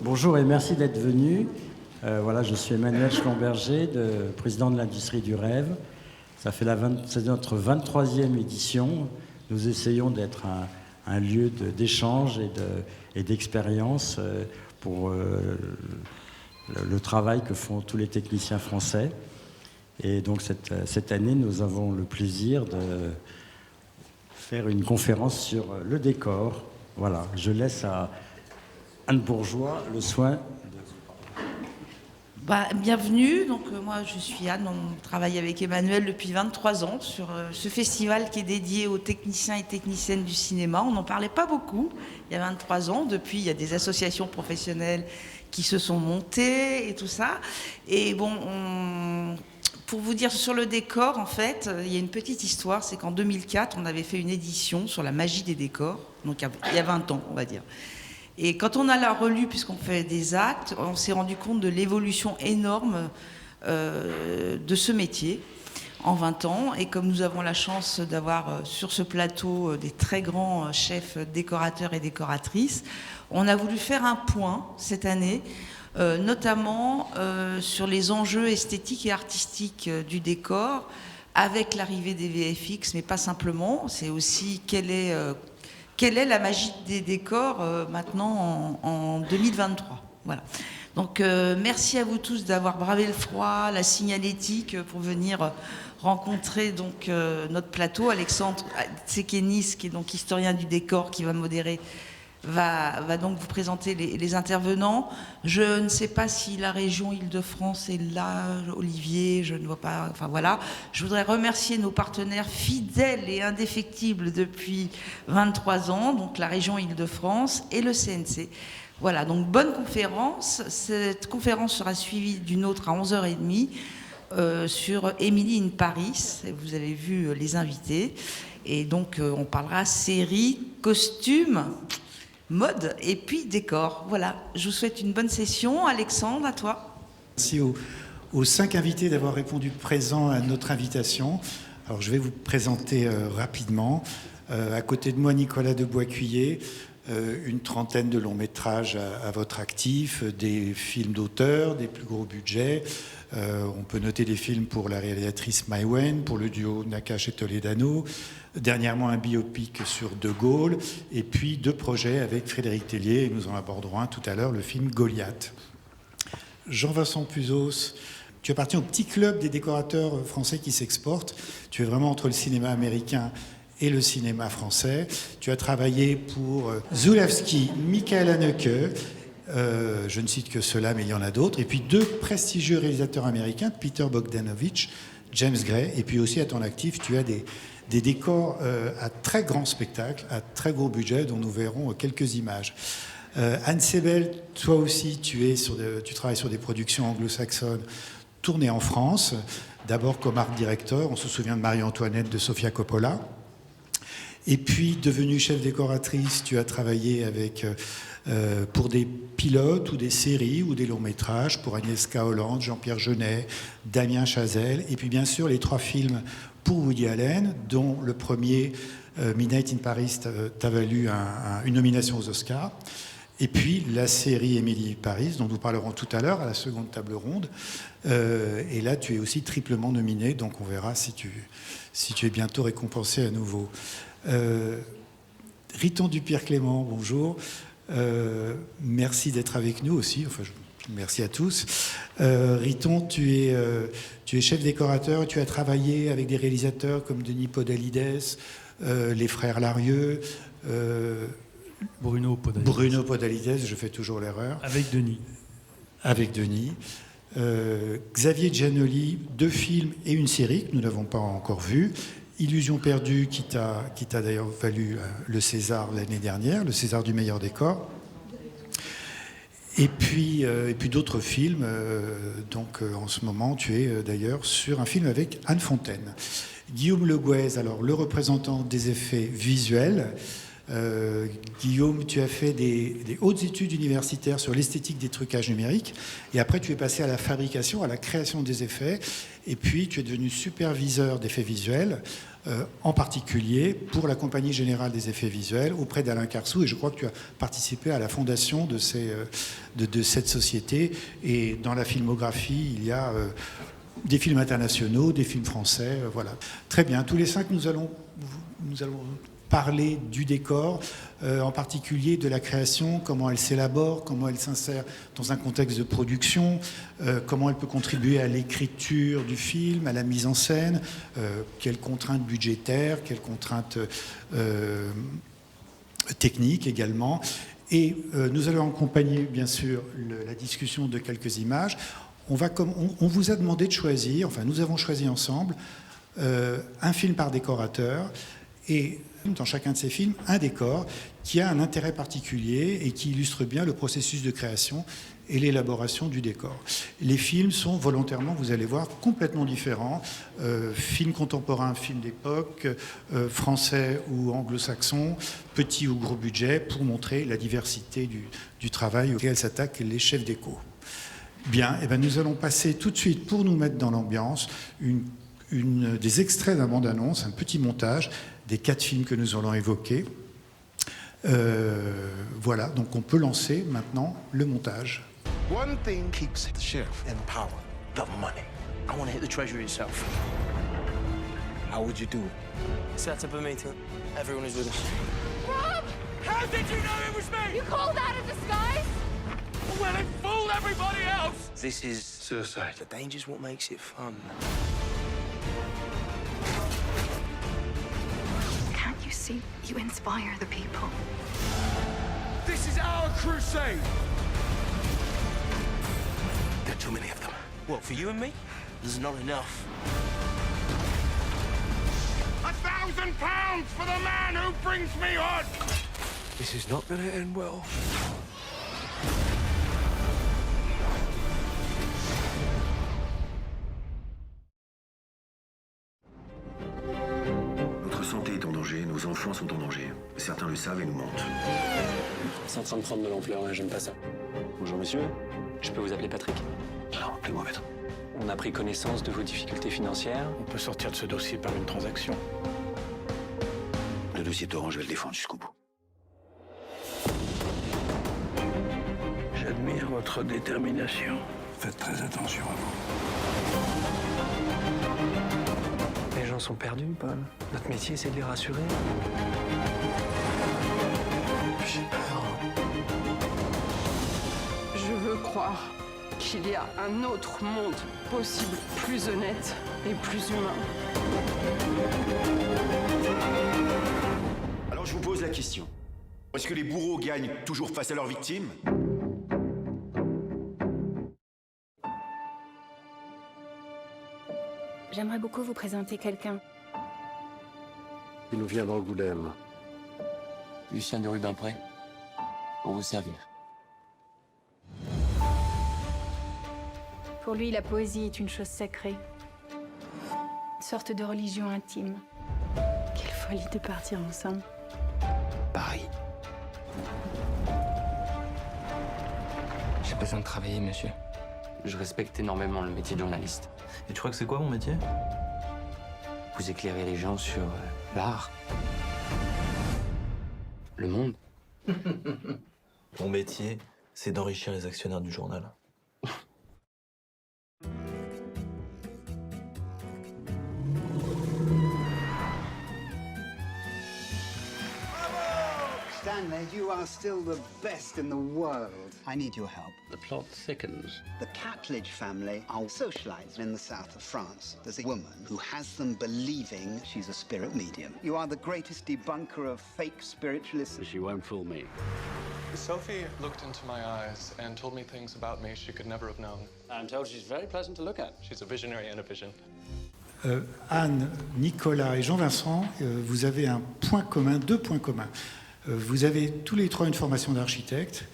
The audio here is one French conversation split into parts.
Bonjour et merci d'être venu. Voilà, je suis Emmanuel Schlomberger, président de l'Industrie du Rêve. C'est notre 23e édition. Nous essayons d'être un lieu d'échange et d'expérience pour le travail que font tous les techniciens français. Et donc cette année, nous avons le plaisir de faire une conférence sur le décor. Voilà, je laisse à Anne Bourgeois le soin. Bienvenue, donc moi je suis Anne, on travaille avec Emmanuel depuis 23 ans sur ce festival qui est dédié aux techniciens et techniciennes du cinéma. On n'en parlait pas beaucoup il y a 23 ans, depuis il y a des associations professionnelles qui se sont montées et tout ça. Et bon, pour vous dire sur le décor, en fait, il y a une petite histoire, c'est qu'en 2004, on avait fait une édition sur la magie des décors, donc il y a 20 ans on va dire. Et quand on a la relu, puisqu'on fait des actes, on s'est rendu compte de l'évolution énorme de ce métier en 20 ans. Et comme nous avons la chance d'avoir sur ce plateau des très grands chefs décorateurs et décoratrices, on a voulu faire un point cette année, notamment sur les enjeux esthétiques et artistiques du décor, avec l'arrivée des VFX, mais pas simplement. C'est aussi quelle est la magie des décors maintenant en 2023. Voilà. Donc merci à vous tous d'avoir bravé le froid, la signalétique pour venir rencontrer donc notre plateau. Alexandre Tsekenis, qui est donc historien du décor, qui va modérer, va donc vous présenter les intervenants. Je ne sais pas si la région Île-de-France est là, Olivier, je ne vois pas, enfin voilà. Je voudrais remercier nos partenaires fidèles et indéfectibles depuis 23 ans, donc la région Île-de-France et le CNC. Voilà, donc bonne conférence. Cette conférence sera suivie d'une autre à 11h30 sur Emily in Paris. Vous avez vu les invités. Et donc on parlera série, costumes, mode et puis décor. Voilà, je vous souhaite une bonne session. Alexandre, à toi. Merci aux 5 invités d'avoir répondu présent à notre invitation. Alors je vais vous présenter rapidement. À côté de moi, Nicolas de Boiscuyer, une trentaine de longs métrages à votre actif, des films d'auteur, des plus gros budgets. On peut noter des films pour la réalisatrice Mai Wen, pour le duo Nakache et Toledano, dernièrement un biopic sur De Gaulle, et puis 2 projets avec Frédéric Tellier, et nous en aborderons un tout à l'heure, le film Goliath. Jean-Vincent Puzos, tu appartiens au petit club des décorateurs français qui s'exportent. Tu es vraiment entre le cinéma américain et le cinéma français. Tu as travaillé pour Zulawski, Michael Haneke, je ne cite que ceux-là, mais il y en a d'autres, et puis 2 prestigieux réalisateurs américains, Peter Bogdanovich, James Gray, et puis aussi à ton actif, tu as des décors à très grand spectacle, à très gros budget, dont nous verrons quelques images. Anne Sebel, toi aussi, tu travailles sur des productions anglo-saxonnes tournées en France, d'abord comme art director, on se souvient de Marie-Antoinette de Sofia Coppola, et puis devenue chef décoratrice, tu as travaillé pour des pilotes ou des séries ou des longs métrages pour Agnieszka Holland, Jean-Pierre Jeunet, Damien Chazelle, et puis bien sûr les 3 films pour Woody Allen, dont le premier, Midnight in Paris, t'a valu une nomination aux Oscars. Et puis la série Emily Paris, dont nous parlerons tout à l'heure à la seconde table ronde. Et là, tu es aussi triplement nominé, donc on verra si tu es bientôt récompensé à nouveau. Riton Dupierre-Clément, bonjour. Merci d'être avec nous aussi. Enfin, merci à tous. Riton, tu es chef décorateur. Tu as travaillé avec des réalisateurs comme Denis Podalides, les frères Larieux, Bruno Podalides, je fais toujours l'erreur. Avec Denis. Xavier Giannoli, 2 films et une série que nous n'avons pas encore vus. Illusion perdue, qui t'a d'ailleurs valu le César l'année dernière, le César du meilleur décor. Et puis d'autres films. En ce moment, tu es d'ailleurs sur un film avec Anne Fontaine. Guillaume Le Gouez, alors le représentant des effets visuels. Guillaume, tu as fait des hautes études universitaires sur l'esthétique des trucages numériques. Et après, tu es passé à la fabrication, à la création des effets. Et puis, tu es devenu superviseur d'effets visuels, en particulier pour la Compagnie Générale des Effets Visuels, auprès d'Alain Carsou. Et je crois que tu as participé à la fondation de cette société. Et dans la filmographie, il y a des films internationaux, des films français. Voilà. Très bien. Tous les 5, nous allons parler du décor, en particulier de la création, comment elle s'élabore, comment elle s'insère dans un contexte de production, comment elle peut contribuer à l'écriture du film, à la mise en scène, quelles contraintes budgétaires, quelles contraintes techniques également. Et nous allons accompagner, bien sûr, la discussion de quelques images. On vous a demandé de choisir, enfin nous avons choisi ensemble, un film par décorateur, et dans chacun de ces films, un décor qui a un intérêt particulier et qui illustre bien le processus de création et l'élaboration du décor. Les films sont volontairement, vous allez voir, complètement différents. Film contemporain, film d'époque, français ou anglo-saxon, petit ou gros budget, pour montrer la diversité du travail auquel s'attaquent les chefs déco. Bien, et bien nous allons passer tout de suite, pour nous mettre dans l'ambiance, des extraits d'un bande-annonce, un petit montage des 4 films que nous allons évoquer. Voilà, donc on peut lancer maintenant le montage. One thing keeps the sheriff in power: the money. I want to hit the treasury itself. How would you do it? Set up a meeting. Everyone is with us. Rob! How did you know it was me? You called out of disguise? Well, it fooled everybody else. This is Suicide. the danger's what makes it fun. Can't you see? You inspire the people. This is our crusade. There are too many of them. What, for you and me? There's not enough. £1,000 for the man who brings me on. This is not going to end well. Notre santé est en danger, nos enfants sont en danger. Certains le savent et nous mentent. C'est en train de prendre de l'ampleur, là, j'aime pas ça. Bonjour monsieur, je peux vous appeler Patrick? Non, appelez-moi maître. On a pris connaissance de vos difficultés financières. On peut sortir de ce dossier par une transaction. Le dossier Torrent, je vais le défendre jusqu'au bout. J'admire votre détermination. Faites très attention à vous. Les gens sont perdus, Paul. Notre métier, c'est de les rassurer. J'ai peur. Je veux croire qu'il y a un autre monde possible, plus honnête et plus humain. Alors je vous pose la question. Est-ce que les bourreaux gagnent toujours face à leurs victimes? J'aimerais beaucoup vous présenter quelqu'un. Il nous vient d'Angoulême. Lucien de Rubempré, pour vous servir. Pour lui, la poésie est une chose sacrée. Une sorte de religion intime. Quelle folie de partir ensemble. Paris. J'ai besoin de travailler, monsieur. Je respecte énormément le métier de journaliste. Et tu crois que c'est quoi mon métier? Vous éclairez les gens sur l'art, le monde. Mon métier, c'est d'enrichir les actionnaires du journal. Stanley, you are still the best in the world. I need your help. The plot thickens. The Catledge family are socialized in the south of France. There's a woman who has them believing she's a spirit medium. You are the greatest debunker of fake spiritualists. She won't fool me. Sophie looked into my eyes and told me things about me she could never have known. I'm told she's very pleasant to look at. She's a visionary and a vision. Anne, Nicolas et Jean-Vincent, vous avez un point commun, 2 points communs. Vous avez tous les 3 une formation d'architecte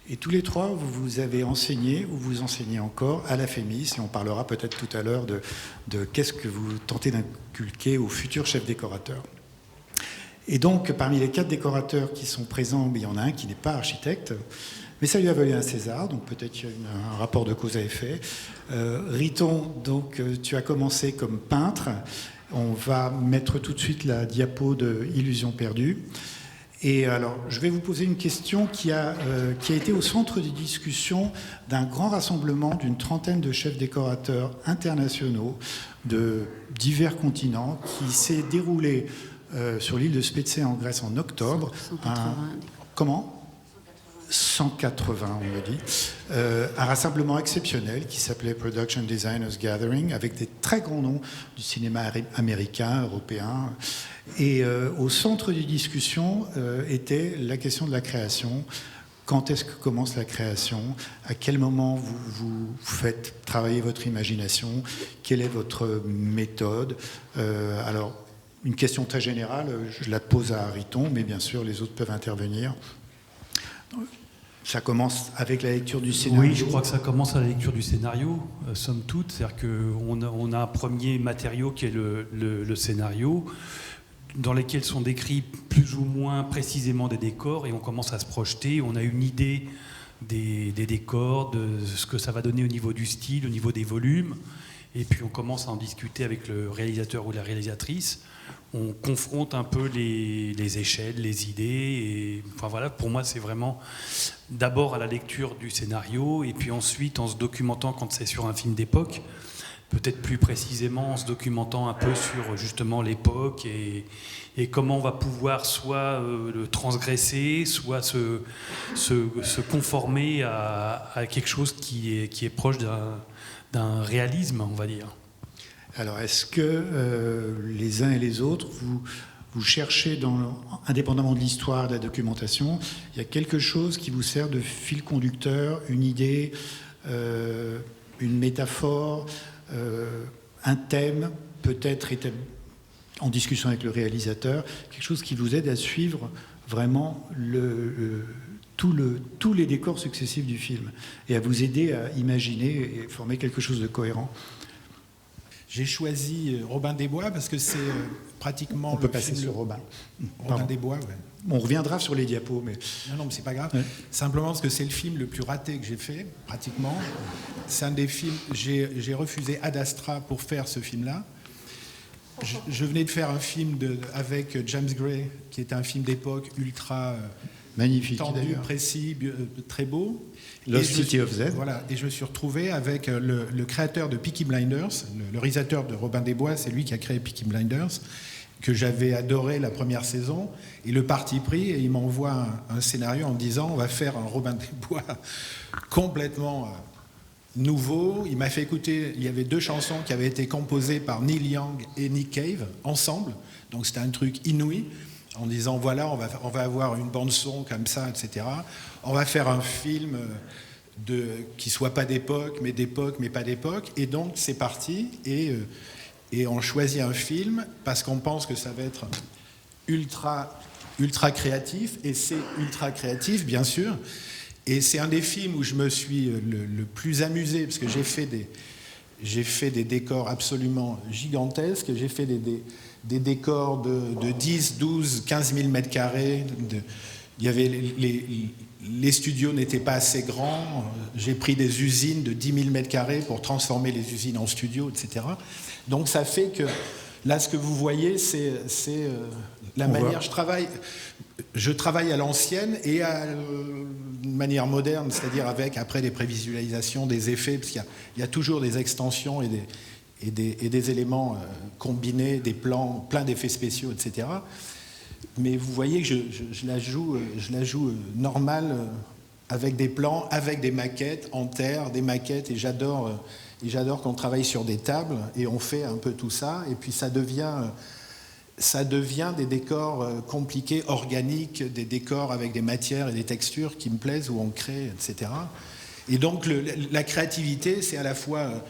et tous les 3 vous avez enseigné ou vous enseignez encore à la FEMIS, et on parlera peut-être tout à l'heure de qu'est-ce que vous tentez d'inculquer aux futurs chefs décorateurs. Et donc, parmi les 4 décorateurs qui sont présents, il y en a un qui n'est pas architecte, mais ça lui a valu un César, donc peut-être qu'il y a un rapport de cause à effet. Riton, donc, tu as commencé comme peintre. On va mettre tout de suite la diapo de Illusion perdue. Et alors, je vais vous poser une question qui a été au centre des discussions d'un grand rassemblement d'une 30aine de chefs décorateurs internationaux de divers continents qui s'est déroulé sur l'île de Spetses en Grèce en octobre. 180. 180, on me dit. Un rassemblement exceptionnel qui s'appelait Production Designers Gathering, avec des très grands noms du cinéma américain, européen. Et au centre des discussions était la question de la création. Quand est-ce que commence la création? À quel moment vous faites travailler votre imagination? Quelle est votre méthode? Alors, une question très générale, je la pose à Riton, mais bien sûr, les autres peuvent intervenir. Ça commence avec la lecture du scénario. Oui, je crois que ça commence à la lecture du scénario, somme toute. C'est-à-dire qu'on a un premier matériau qui est le scénario, dans lequel sont décrits plus ou moins précisément des décors, et on commence à se projeter. On a une idée des décors, de ce que ça va donner au niveau du style, au niveau des volumes, et puis on commence à en discuter avec le réalisateur ou la réalisatrice. On confronte un peu les échelles, les idées. Et, enfin voilà, pour moi, c'est vraiment d'abord à la lecture du scénario, et puis ensuite en se documentant quand c'est sur un film d'époque, peut-être plus précisément en se documentant un peu sur justement l'époque et comment on va pouvoir soit le transgresser, soit se conformer à quelque chose qui est proche d'un réalisme, on va dire. Alors, est-ce que les uns et les autres, vous cherchez, indépendamment de l'histoire, de la documentation, il y a quelque chose qui vous sert de fil conducteur, une idée, une métaphore, un thème, peut-être en discussion avec le réalisateur, quelque chose qui vous aide à suivre vraiment tous les décors successifs du film et à vous aider à imaginer et former quelque chose de cohérent? J'ai choisi Robin des Bois parce que c'est pratiquement... On peut passer sur Robin. Robin des Bois, ouais. On reviendra sur les diapos, mais... Non, mais c'est pas grave. Ouais. Simplement parce que c'est le film le plus raté que j'ai fait, pratiquement. C'est un des films... J'ai refusé Ad Astra pour faire ce film-là. Je venais de faire un film avec James Gray, qui est un film d'époque ultra... magnifique, tendu, précis, très beau. Lost City of Z. Voilà, et je me suis retrouvé avec le créateur de Peaky Blinders, le réalisateur de Robin des Bois, c'est lui qui a créé Peaky Blinders, que j'avais adoré la première saison, et le parti pris, et il m'envoie un scénario en me disant on va faire un Robin des Bois complètement nouveau. Il m'a fait écouter, il y avait 2 chansons qui avaient été composées par Neil Young et Nick Cave, ensemble, donc c'était un truc inouï, en disant voilà, on va avoir une bande-son comme ça, etc. On va faire un film qui soit pas d'époque, mais pas d'époque. Et donc c'est parti, et on choisit un film parce qu'on pense que ça va être ultra créatif, et c'est ultra créatif, bien sûr. Et c'est un des films où je me suis le plus amusé, parce que j'ai fait des décors absolument gigantesques. J'ai fait des décors de 10, 12, 15 000 mètres carrés. Il y avait les studios n'étaient pas assez grands. J'ai pris des usines de 10 000 mètres carrés pour transformer les usines en studios, etc. Donc ça fait que là, ce que vous voyez, c'est la manière. Je travaille à l'ancienne et de manière moderne, c'est-à-dire avec après des prévisualisations, des effets, parce qu'il y a toujours des extensions et des éléments combinés, des plans, plein d'effets spéciaux, etc. Mais vous voyez que je la joue normale, avec des plans, avec des maquettes en terre, des maquettes, et j'adore qu'on travaille sur des tables, et on fait un peu tout ça, et puis ça devient des décors compliqués, organiques, des décors avec des matières et des textures qui me plaisent, où on crée, etc. Et donc la créativité, c'est à la fois...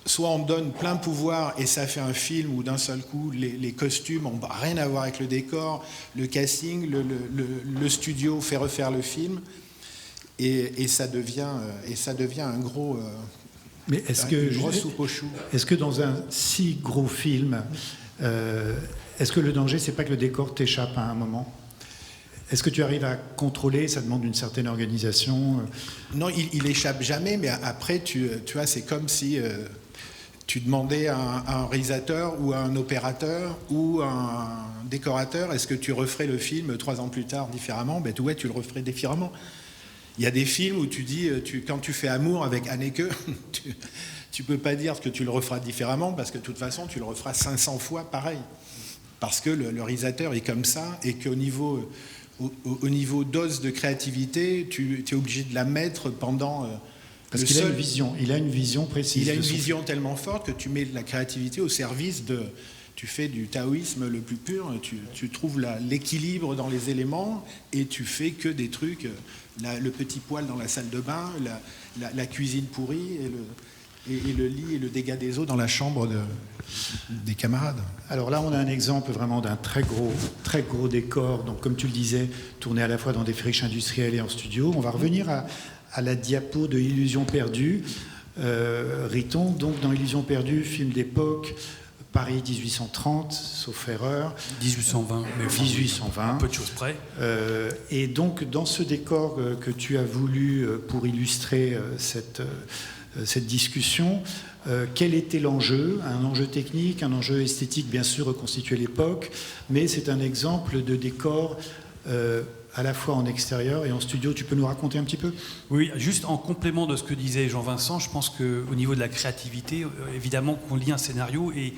soit on me donne plein pouvoir et ça fait un film où d'un seul coup les costumes n'ont rien à voir avec le décor, le casting, le studio fait refaire le film, et ça devient un gros... Mais est-ce que une grosse soupe aux choux. Est-ce que dans un si gros film, Est-ce que le danger, c'est pas que le décor t'échappe à un moment ? Est-ce que tu arrives à contrôler ? Ça demande une certaine organisation. Non, il échappe jamais, mais après, tu vois, c'est comme si tu demandais à un réalisateur ou à un opérateur ou à un décorateur, est-ce que tu referais le film 3 ans plus tard différemment ? Ben ouais, tu le referais différemment. Il y a des films où tu dis, quand tu fais Amour avec Haneke, tu peux pas dire que tu le referas différemment parce que de toute façon, tu le referas 500 fois pareil. Parce que le réalisateur est comme ça et qu'au niveau... Au niveau dose de créativité, tu es obligé de la mettre pendant... Parce qu'il a une vision, il a une vision précise. Il a une vision tellement forte que tu mets de la créativité au service de... Tu fais du taoïsme le plus pur, tu trouves l'équilibre dans les éléments et tu fais que des trucs, le petit poêle dans la salle de bain, la cuisine pourrie et le lit et le dégât des eaux dans la chambre des camarades. Alors là, on a un exemple vraiment d'un très gros décor. Donc, comme tu le disais, tourné à la fois dans des friches industrielles et en studio. On va revenir à la diapo de Illusion perdue. Riton, donc dans Illusion perdue, film d'époque, Paris 1830, sauf erreur. 1820, mais enfin, 1820. Un peu de choses près. Et donc, dans ce décor que tu as voulu pour illustrer cette discussion, quel était l'enjeu ? Un enjeu technique, un enjeu esthétique, bien sûr, reconstituer l'époque, mais c'est un exemple de décor à la fois en extérieur et en studio. Tu peux nous raconter un petit peu ? Oui, juste en complément de ce que disait Jean-Vincent, je pense qu'au niveau de la créativité, évidemment qu'on lit un scénario et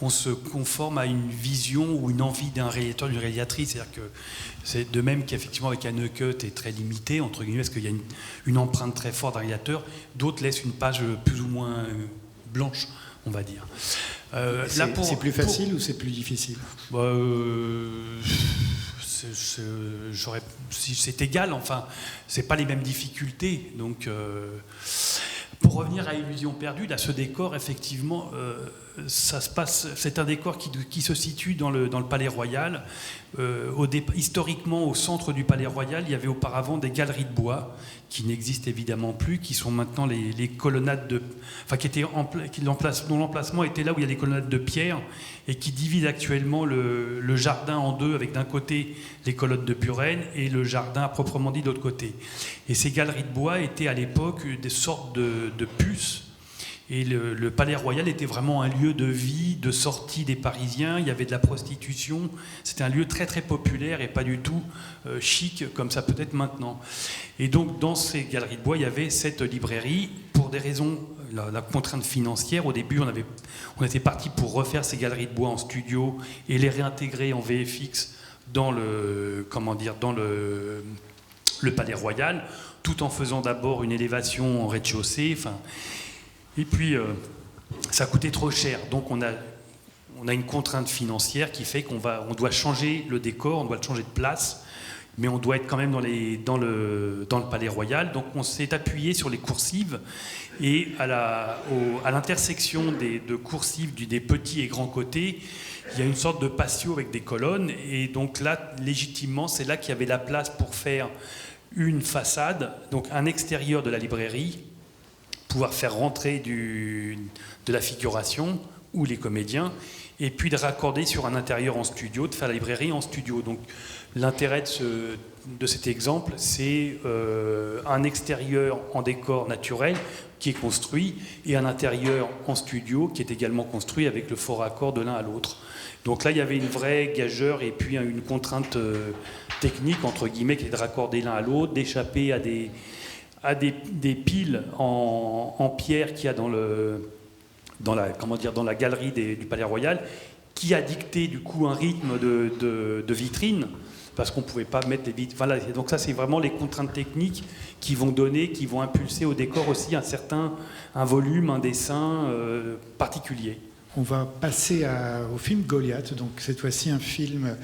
on se conforme à une vision ou une envie d'un réalisateur, d'une réalisatrice. C'est-à-dire que c'est de même qu'effectivement avec Haneke, tu es très limité, entre guillemets, parce qu'il y a une empreinte très forte d'un réalisateur. D'autres laissent une page plus ou moins blanche, on va dire. C'est plus facile ou c'est plus difficile ? C'est égal, enfin, c'est pas les mêmes difficultés. Donc, pour revenir à Illusion perdue, là, ce décor, effectivement, ça se passe. C'est un décor qui se situe dans le Palais Royal. Historiquement, au centre du Palais Royal, il y avait auparavant des galeries de bois qui n'existent évidemment plus, qui sont maintenant les colonnades de, enfin, dont l'emplacement était là où il y a des colonnades de pierre et qui divident actuellement le jardin en deux, avec d'un côté les colonnes de Buren et le jardin à proprement dit de l'autre côté. Et ces galeries de bois étaient à l'époque des sortes de puces. Et le Palais Royal était vraiment un lieu de vie, de sortie des Parisiens. Il y avait de la prostitution. C'était un lieu très très populaire et pas du tout chic comme ça peut être maintenant. Et donc dans ces galeries de bois, il y avait cette librairie. Pour des raisons, la contrainte financière, au début on était parti pour refaire ces galeries de bois en studio et les réintégrer en VFX dans le Palais Royal, tout en faisant d'abord une élévation en rez-de-chaussée. Enfin, et puis, ça coûtait trop cher. Donc, on a une contrainte financière qui fait qu'on doit changer le décor, on doit le changer de place, mais on doit être quand même dans le Palais Royal. Donc, on s'est appuyé sur les coursives. Et à l'intersection de coursives des petits et grands côtés, il y a une sorte de patio avec des colonnes. Et donc là, légitimement, c'est là qu'il y avait la place pour faire une façade, donc un extérieur de la librairie, pouvoir faire rentrer de la figuration ou les comédiens, et puis de raccorder sur un intérieur en studio, de faire la librairie en studio. Donc l'intérêt de cet exemple, c'est un extérieur en décor naturel qui est construit et un intérieur en studio qui est également construit avec le fort raccord de l'un à l'autre. Donc là, il y avait une vraie gageure et puis une contrainte technique, entre guillemets, qui est de raccorder l'un à l'autre, d'échapper à des piles en pierre qu'il y a dans la galerie du Palais Royal, qui a dicté du coup un rythme de vitrine, parce qu'on ne pouvait pas mettre des vitrines. Voilà, donc ça, c'est vraiment les contraintes techniques qui vont impulser au décor aussi un volume, un dessin particulier. On va passer au film Goliath, donc cette fois-ci un film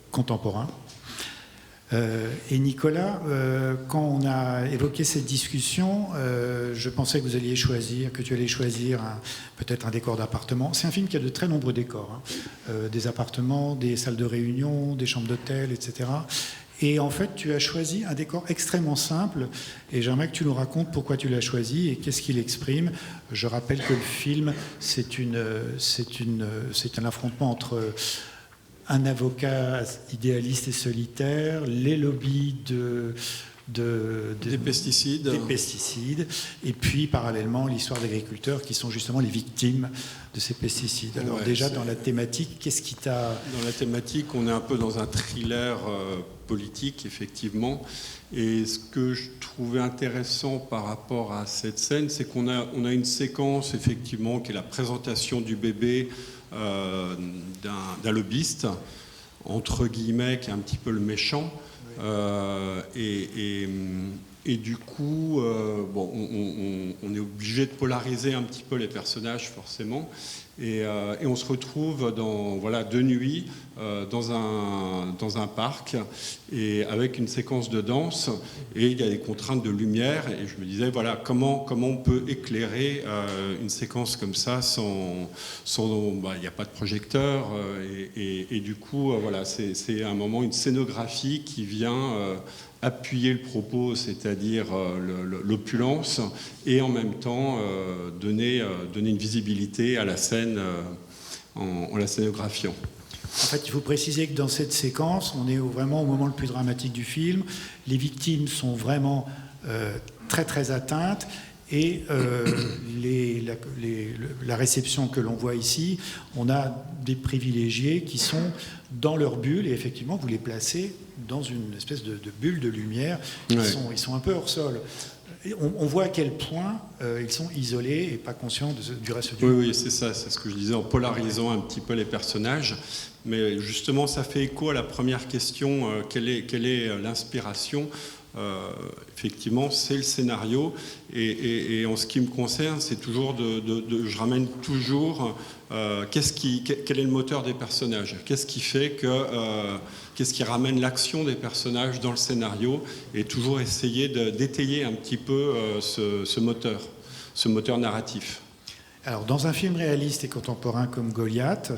contemporain. Et Nicolas, quand on a évoqué cette discussion, je pensais que tu allais choisir peut-être un décor d'appartement. C'est un film qui a de très nombreux décors, des appartements, des salles de réunion, des chambres d'hôtel, etc. Et en fait, tu as choisi un décor extrêmement simple, et j'aimerais que tu nous racontes pourquoi tu l'as choisi et qu'est-ce qu'il exprime. Je rappelle que le film, c'est un affrontement entre un avocat idéaliste et solitaire, les lobbies des pesticides, et puis parallèlement l'histoire d'agriculteurs qui sont justement les victimes de ces pesticides. Alors déjà dans la thématique, qu'est-ce qui t'a... Dans la thématique, on est un peu dans un thriller politique, effectivement, et ce que je trouvais intéressant par rapport à cette scène, c'est qu'on a une séquence, effectivement, qui est la présentation du bébé d'un lobbyiste, entre guillemets, qui est un petit peu le méchant. Et du coup, on est obligé de polariser un petit peu les personnages, forcément. Et on se retrouve de nuit dans un parc et avec une séquence de danse, et il y a des contraintes de lumière, et je me disais comment on peut éclairer une séquence comme ça sans il n'y a pas de projecteur, et du coup c'est un moment, une scénographie qui vient appuyer le propos, c'est-à-dire l'opulence, et en même temps donner une visibilité à la scène en la scénographiant. En fait, il faut préciser que dans cette séquence, on est vraiment au moment le plus dramatique du film. Les victimes sont vraiment très très atteintes, et la réception que l'on voit ici, on a des privilégiés qui sont dans leur bulle, et effectivement vous les placez dans une espèce de bulle de lumière. Ils sont un peu hors sol. On voit à quel point ils sont isolés et pas conscients du reste du monde. Oui, c'est ça, c'est ce que je disais, en polarisant un petit peu les personnages. Mais justement, ça fait écho à la première question, quelle est l'inspiration ? Effectivement, c'est le scénario, et en ce qui me concerne, c'est toujours je ramène toujours quel est le moteur des personnages, qu'est-ce qui fait qu'est-ce qui ramène l'action des personnages dans le scénario, et toujours essayer d'étayer un petit peu ce moteur narratif. Alors, dans un film réaliste et contemporain comme Goliath,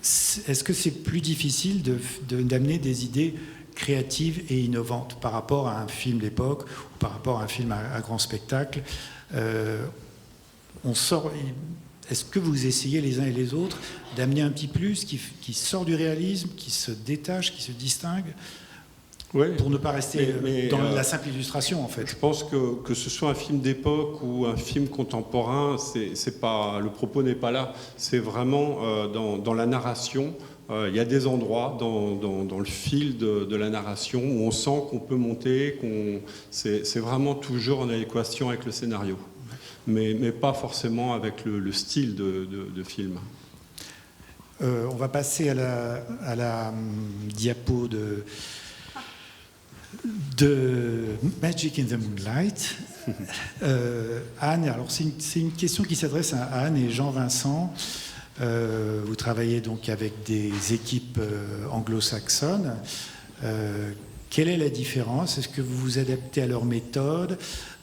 est-ce que c'est plus difficile d'amener des idées créatives et innovantes par rapport à un film d'époque ou par rapport à un film à grand spectacle? Est-ce que vous essayez les uns et les autres d'amener un petit plus qui sort du réalisme, qui se détache, qui se distingue, pour ne pas rester dans la simple illustration, en fait? Je pense que ce soit un film d'époque ou un film contemporain, c'est pas, le propos n'est pas là. C'est vraiment dans la narration. Il y a des endroits dans le fil de la narration où on sent qu'on peut monter, c'est vraiment toujours en adéquation avec le scénario, mais pas forcément avec le style de film. On va passer à la diapo de Magic in the Moonlight. Anne, alors c'est une question qui s'adresse à Anne et Jean-Vincent. Vous travaillez donc avec des équipes anglo-saxonnes. Quelle est la différence? Est-ce que vous vous adaptez à leur méthode?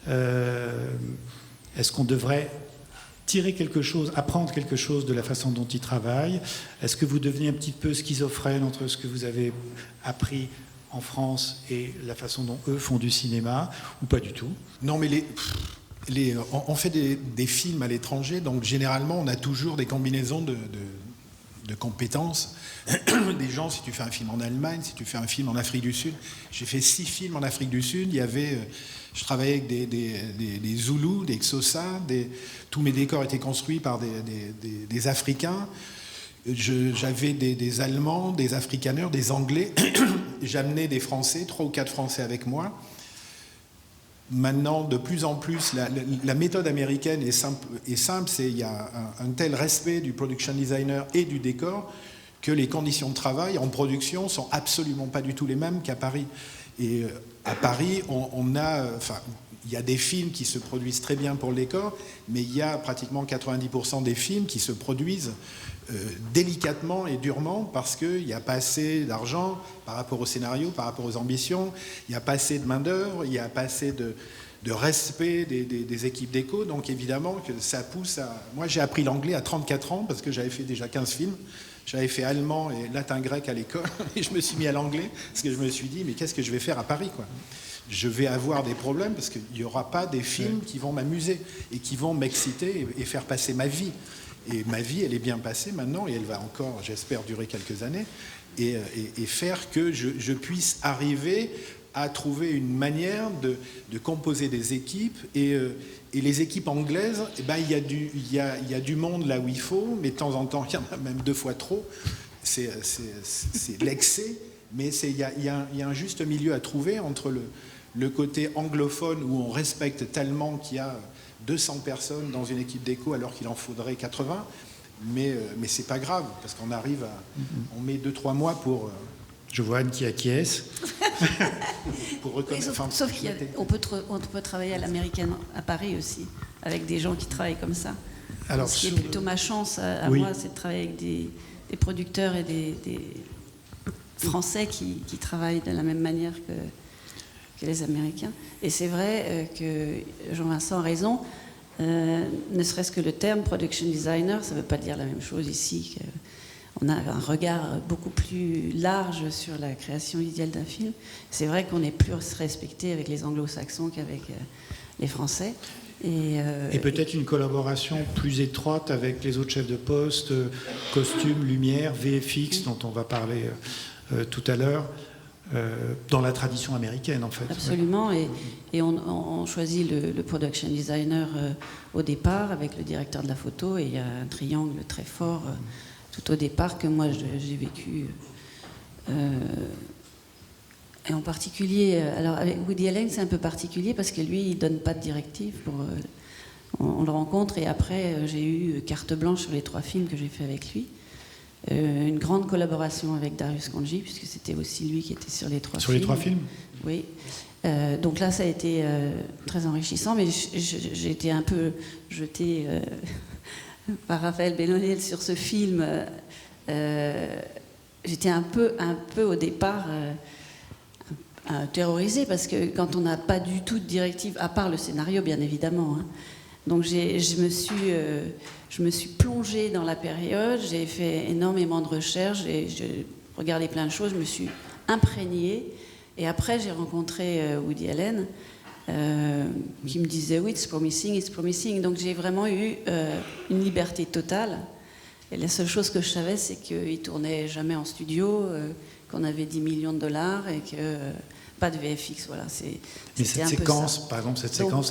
Est-ce qu'on devrait tirer quelque chose, apprendre quelque chose de la façon dont ils travaillent? Est-ce que vous devenez un petit peu schizophrène entre ce que vous avez appris en France et la façon dont eux font du cinéma, ou pas du tout? Non, mais on fait des films à l'étranger, donc généralement on a toujours des combinaisons de compétences. Des gens, si tu fais un film en Allemagne, si tu fais un film en Afrique du Sud. J'ai fait 6 films en Afrique du Sud. Je travaillais avec des Zoulous, des Xhosa. Tous mes décors étaient construits par des Africains. J'avais des Allemands, des Afrikaners, des Anglais. J'amenais des Français, 3 ou 4 Français avec moi. Maintenant, de plus en plus, la méthode américaine est simple. Il y a un tel respect du production designer et du décor que les conditions de travail en production sont absolument pas du tout les mêmes qu'à Paris. Et à Paris, il y a des films qui se produisent très bien pour le décor, mais il y a pratiquement 90% des films qui se produisent délicatement et durement parce qu'il n'y a pas assez d'argent par rapport au scénario, par rapport aux ambitions, il n'y a pas assez de main-d'œuvre, il n'y a pas assez de respect des équipes d'éco, donc évidemment que ça pousse à... Moi j'ai appris l'anglais à 34 ans parce que j'avais fait déjà 15 films, J'avais fait allemand et latin-grec à l'école et je me suis mis à l'anglais parce que je me suis dit, mais qu'est-ce que je vais faire à Paris, quoi ? Je vais avoir des problèmes parce qu'il n'y aura pas des films qui vont m'amuser et qui vont m'exciter et faire passer ma vie. Et ma vie, elle est bien passée maintenant et elle va encore, j'espère, durer quelques années et faire que je puisse arriver à trouver une manière de composer des équipes et les équipes anglaises, eh ben, il y a du monde là où il faut, mais de temps en temps, il y en a même 2 fois trop. C'est l'excès, mais il y a un juste milieu à trouver entre le côté anglophone où on respecte tellement qu'il y a 200 personnes dans une équipe d'écho alors qu'il en faudrait 80, mais c'est pas grave, parce qu'on arrive on met 2-3 mois pour... Je vois Anne qui acquiesce. Pour reconnaître, sauf qu'on peut travailler à l'américaine à Paris aussi, avec des gens qui travaillent comme ça. Alors, ce qui est plutôt ma chance à moi, c'est de travailler avec des producteurs et des Français qui travaillent de la même manière que les Américains. Et c'est vrai que Jean-Vincent a raison, ne serait-ce que le terme production designer, ça ne veut pas dire la même chose ici. On a un regard beaucoup plus large sur la création idéale d'un film. C'est vrai qu'on est plus respecté avec les anglo-saxons qu'avec les Français. Et peut-être une collaboration plus étroite avec les autres chefs de poste, costumes, lumière, VFX, dont on va parler tout à l'heure, dans la tradition américaine en fait. Absolument, et on choisit le production designer au départ avec le directeur de la photo, et il y a un triangle très fort tout au départ que moi j'ai vécu. Et en particulier, alors avec Woody Allen c'est un peu particulier parce que lui il donne pas de directive on le rencontre, et après j'ai eu carte blanche sur les 3 films que j'ai fait avec lui. Une grande collaboration avec Darius Khondji puisque c'était aussi lui qui était sur les 3 films. Sur les 3 films ? Oui. Donc là ça a été très enrichissant, mais j'ai été un peu jetée par Raphaël Belloniel sur ce film. J'étais un peu au départ terrorisée parce que quand on n'a pas du tout de directive, à part le scénario bien évidemment, donc je me suis plongée dans la période, j'ai fait énormément de recherches, j'ai regardé plein de choses, je me suis imprégnée, et après j'ai rencontré Woody Allen qui me disait oui, it's promising. Donc j'ai vraiment eu une liberté totale. Et la seule chose que je savais, c'est qu'il tournait jamais en studio, qu'on avait 10 millions de dollars et que pas de VFX. Voilà, mais cette séquence, par exemple,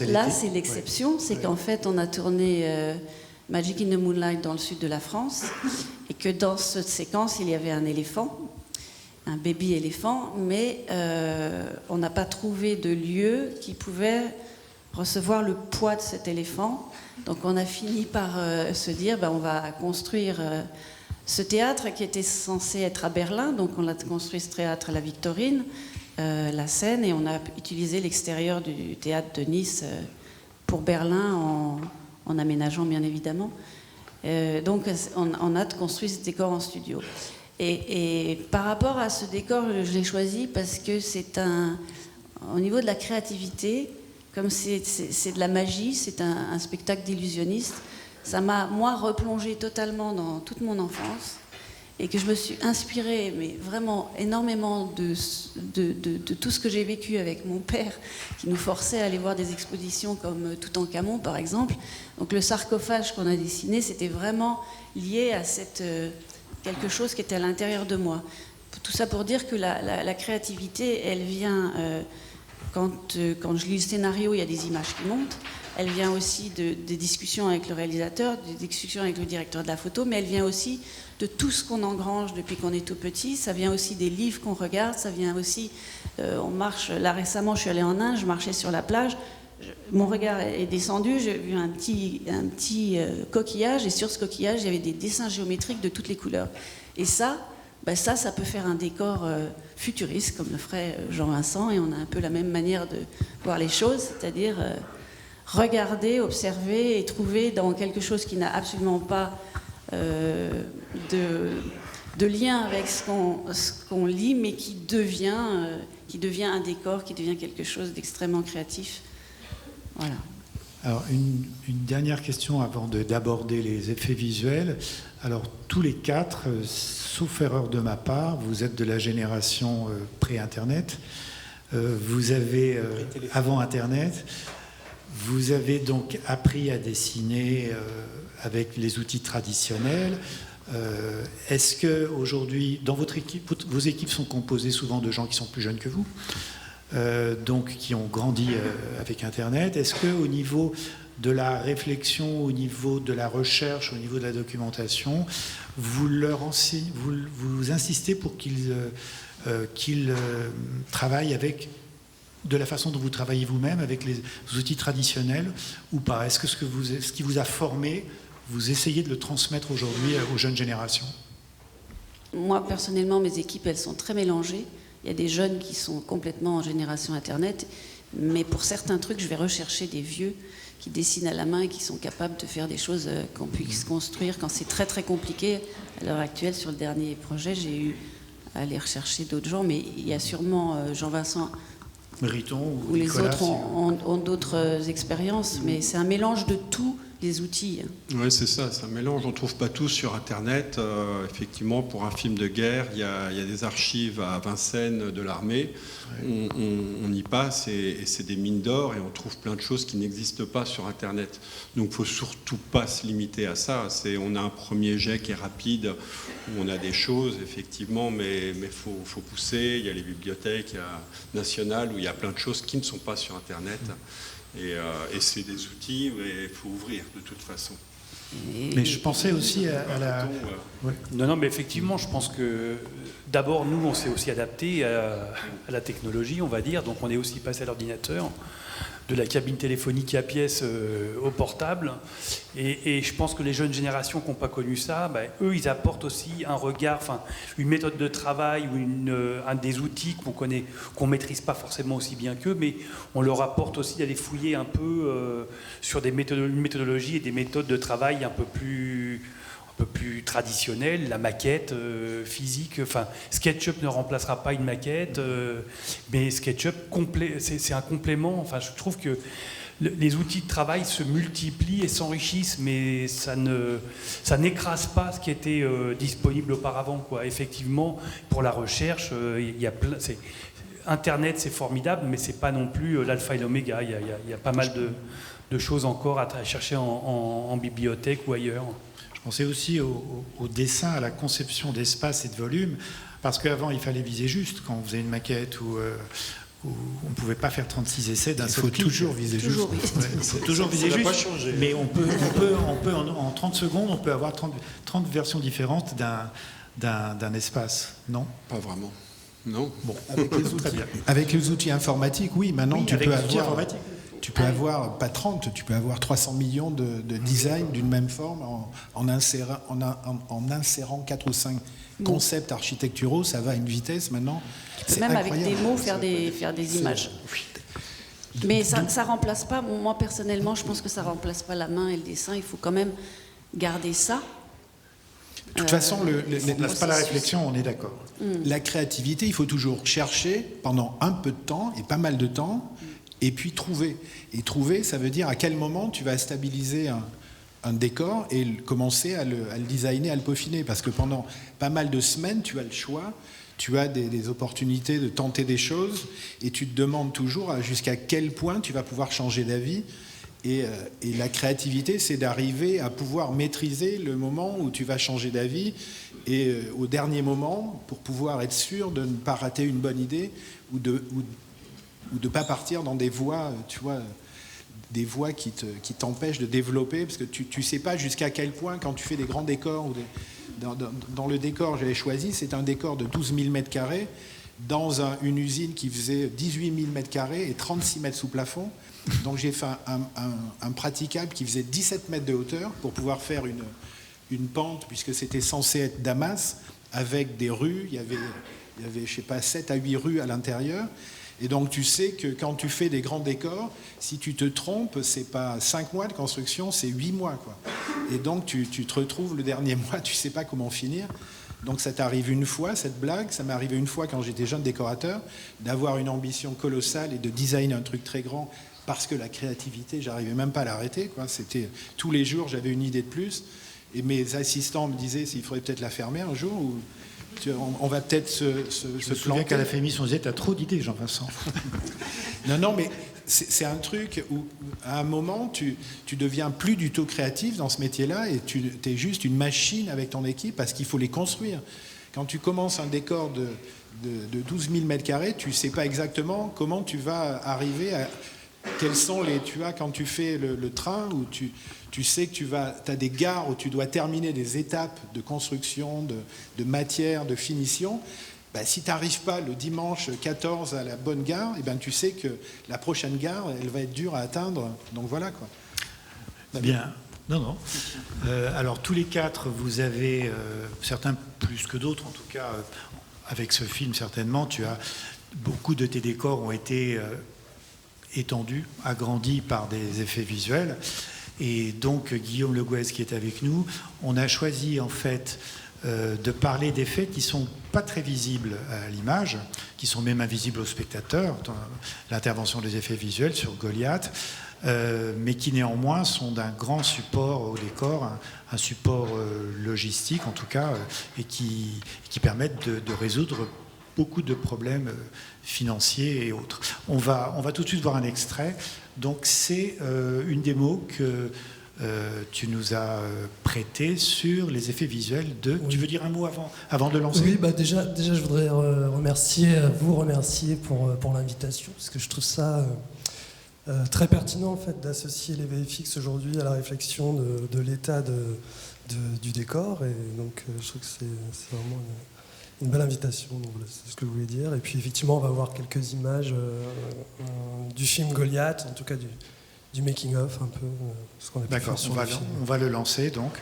elle là, c'est l'exception, c'est qu'en fait, on a tourné Magic in the Moonlight dans le sud de la France, et que dans cette séquence, il y avait un éléphant. Un baby éléphant, mais on n'a pas trouvé de lieu qui pouvait recevoir le poids de cet éléphant. Donc on a fini par se dire, on va construire ce théâtre qui était censé être à Berlin. Donc on a construit ce théâtre à la Victorine, la Seine, et on a utilisé l'extérieur du théâtre de Nice pour Berlin en aménageant bien évidemment. Donc on a construit ce décor en studio. Et par rapport à ce décor, je l'ai choisi parce que au niveau de la créativité, comme c'est de la magie, c'est un spectacle d'illusionniste, ça m'a, moi, replongé totalement dans toute mon enfance, et que je me suis inspirée, mais vraiment énormément de tout ce que j'ai vécu avec mon père, qui nous forçait à aller voir des expositions comme Toutankhamon, par exemple. Donc le sarcophage qu'on a dessiné, c'était vraiment lié à quelque chose qui était à l'intérieur de moi. Tout ça pour dire que la créativité, elle vient, quand je lis le scénario, il y a des images qui montent, elle vient aussi des discussions avec le réalisateur, des discussions avec le directeur de la photo, mais elle vient aussi de tout ce qu'on engrange depuis qu'on est tout petit, ça vient aussi des livres qu'on regarde, ça vient aussi, on marche, là récemment je suis allée en Inde, je marchais sur la plage, mon regard est descendu, j'ai vu un petit coquillage, et sur ce coquillage, il y avait des dessins géométriques de toutes les couleurs. Et ça peut faire un décor futuriste, comme le ferait Jean-Vincent, et on a un peu la même manière de voir les choses, c'est-à-dire regarder, observer et trouver dans quelque chose qui n'a absolument pas de lien avec ce qu'on lit, mais qui devient un décor, qui devient quelque chose d'extrêmement créatif. Voilà. Alors, une dernière question avant d'aborder les effets visuels. Alors, tous les quatre, sauf erreur de ma part, vous êtes de la génération pré-Internet. Vous avez, avant Internet, vous avez donc appris à dessiner avec les outils traditionnels. Est-ce qu'aujourd'hui, dans votre équipe, vos équipes sont composées souvent de gens qui sont plus jeunes que vous, donc qui ont grandi avec Internet. Est-ce qu'au niveau de la réflexion, au niveau de la recherche, au niveau de la documentation, vous insistez pour qu'ils travaillent avec, de la façon dont vous travaillez vous-même, avec les outils traditionnels ou pas? Est-ce que ce qui vous a formé, vous essayez de le transmettre aujourd'hui aux jeunes générations? Moi, personnellement, mes équipes, elles sont très mélangées. Il y a des jeunes qui sont complètement en génération Internet, mais pour certains trucs, je vais rechercher des vieux qui dessinent à la main et qui sont capables de faire des choses qu'on puisse construire quand c'est très très compliqué. À l'heure actuelle, sur le dernier projet, j'ai eu à aller rechercher d'autres gens, mais il y a sûrement Jean-Vincent Mériton ou les autres ont d'autres expériences, mais c'est un mélange de tous les outils. Oui, c'est ça, c'est un mélange. On ne trouve pas tout sur Internet. Effectivement, pour un film de guerre, il y a des archives à Vincennes de l'armée. Ouais. On y passe et c'est des mines d'or et on trouve plein de choses qui n'existent pas sur Internet. Donc, il ne faut surtout pas se limiter à ça. On a un premier jet qui est rapide, où on a des choses, effectivement, mais faut pousser. Il y a les bibliothèques nationales où il y a plein de choses qui ne sont pas sur Internet. Et c'est des outils, mais il faut ouvrir de toute façon. Mais je pensais aussi à la... Ouais. Non, mais effectivement, je pense que d'abord, nous, on s'est aussi adapté à la technologie, on va dire. Donc, on est aussi passé à l'ordinateur, de la cabine téléphonique à pièce au portable. Et je pense que les jeunes générations qui n'ont pas connu ça, eux, ils apportent aussi un regard, une méthode de travail ou un des outils qu'on ne maîtrise pas forcément aussi bien qu'eux, mais on leur apporte aussi d'aller fouiller un peu sur une méthodologie et des méthodes de travail un peu plus traditionnelles, la maquette physique. SketchUp ne remplacera pas une maquette, mais SketchUp, c'est un complément. Je trouve que les outils de travail se multiplient et s'enrichissent, mais ça n'écrase pas ce qui était disponible auparavant, quoi. Effectivement, pour la recherche, il y a plein... Internet, c'est formidable, mais c'est pas non plus l'alpha et l'oméga. Il y a pas mal de choses encore à chercher en bibliothèque ou ailleurs. Je pensais aussi au dessin, à la conception d'espace et de volume, parce qu'avant, il fallait viser juste. Quand on faisait une maquette où on ne pouvait pas faire 36 essais d'un seul clic. Il faut toujours viser juste. Il faut toujours viser juste. Mais on peut en 30 secondes, on peut avoir 30 versions différentes d'un espace, non? Pas vraiment. Non. Bon, avec les outils informatiques, oui. Maintenant, oui, tu peux avoir, pas 30, tu peux avoir 300 millions de designs d'une même forme en insérant 4 ou 5 concepts architecturaux. Ça va à une vitesse maintenant. Tu peux même incroyable. Avec des mots faire des images. Mais ça ne remplace pas, moi personnellement, je pense que ça ne remplace pas la main et le dessin. Il faut quand même garder ça. De toute façon, on ne place pas la réflexion, on est d'accord. La créativité, il faut toujours chercher pendant un peu de temps et pas mal de temps, et puis trouver. Et trouver, ça veut dire à quel moment tu vas stabiliser un décor et commencer à le designer, à le peaufiner. Parce que pendant pas mal de semaines, tu as le choix, tu as des opportunités de tenter des choses, et tu te demandes toujours jusqu'à quel point tu vas pouvoir changer d'avis. Et la créativité, c'est d'arriver à pouvoir maîtriser le moment où tu vas changer d'avis et au dernier moment, pour pouvoir être sûr de ne pas rater une bonne idée ou de ne pas partir dans des voies, tu vois, des voies qui t'empêchent de développer, parce que tu ne sais pas jusqu'à quel point, quand tu fais des grands décors, dans le décor que j'avais choisi, c'est un décor de 12 000 m² dans une usine qui faisait 18 000 m² et 36 mètres sous plafond. Donc j'ai fait un praticable qui faisait 17 mètres de hauteur pour pouvoir faire une pente, puisque c'était censé être Damas, avec des rues. Il y avait je sais pas, 7 à 8 rues à l'intérieur. Et donc tu sais que quand tu fais des grands décors, si tu te trompes, c'est pas 5 mois de construction, c'est 8 mois, quoi. Et donc tu te retrouves le dernier mois, tu sais pas comment finir. Donc ça t'arrive une fois, cette blague, ça m'est arrivé une fois quand j'étais jeune décorateur, d'avoir une ambition colossale et de designer un truc très grand, parce que la créativité, j'arrivais même pas à l'arrêter, quoi. C'était tous les jours, j'avais une idée de plus, et mes assistants me disaient s'il faudrait peut-être la fermer un jour, ou on va peut-être se Je me souviens qu'à la Fémis, on disait t'as trop d'idées, Jean-Vincent. Non, mais c'est un truc où, à un moment, tu deviens plus du tout créatif dans ce métier-là et tu es juste une machine avec ton équipe parce qu'il faut les construire. Quand tu commences un décor de 12 000 mètres carrés, tu ne sais pas exactement comment tu vas arriver à... Quels sont les... Tu vois, quand tu fais le train, où tu sais que tu as des gares où tu dois terminer des étapes de construction, de matière, de finition... Ben, si tu n'arrives pas le dimanche 14 à la bonne gare, ben, tu sais que la prochaine gare, elle va être dure à atteindre. Donc voilà, quoi. Bien. Non. Alors tous les quatre, vous avez, certains plus que d'autres, en tout cas, avec ce film certainement, beaucoup de tes décors ont été étendus, agrandis par des effets visuels. Et donc Guillaume Le Gouez qui est avec nous, on a choisi en fait de parler d'effets qui sont pas très visibles à l'image, qui sont même invisibles aux spectateurs, l'intervention des effets visuels sur Goliath, mais qui néanmoins sont d'un grand support au décor, un support logistique en tout cas, et qui permettent de résoudre beaucoup de problèmes financiers et autres. On va tout de suite voir un extrait. Donc c'est une démo que tu nous as prêté sur les effets visuels de... Oui. Tu veux dire un mot avant de lancer ? Oui, déjà je voudrais vous remercier pour l'invitation, parce que je trouve ça très pertinent en fait, d'associer les VFX aujourd'hui à la réflexion de l'état du décor, et donc je trouve que c'est vraiment une belle invitation, donc voilà, c'est ce que je voulais dire. Et puis effectivement, on va voir quelques images du film Goliath, en tout cas du making-of un peu, ce qu'on a pu faire sur le film. On va le lancer donc.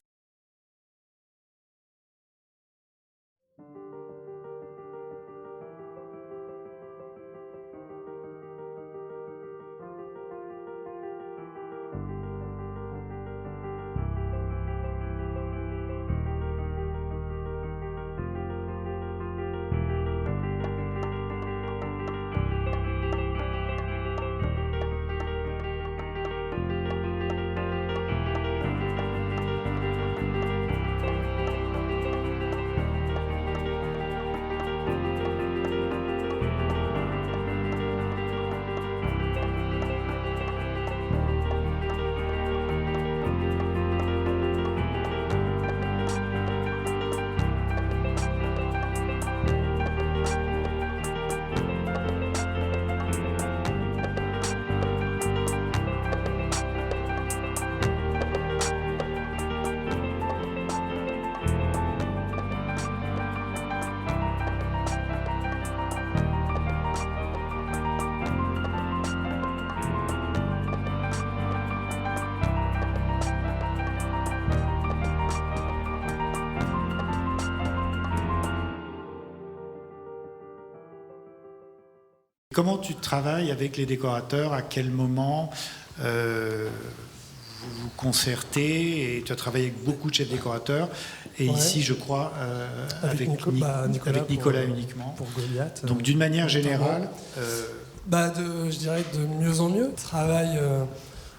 Comment tu travailles avec les décorateurs ? À quel moment vous vous concertez ? Et tu as travaillé avec beaucoup de chefs décorateurs. Et ouais. Ici, je crois, avec Nicolas uniquement. Pour Goliath. Donc, d'une manière générale... je dirais de mieux en mieux. Le travail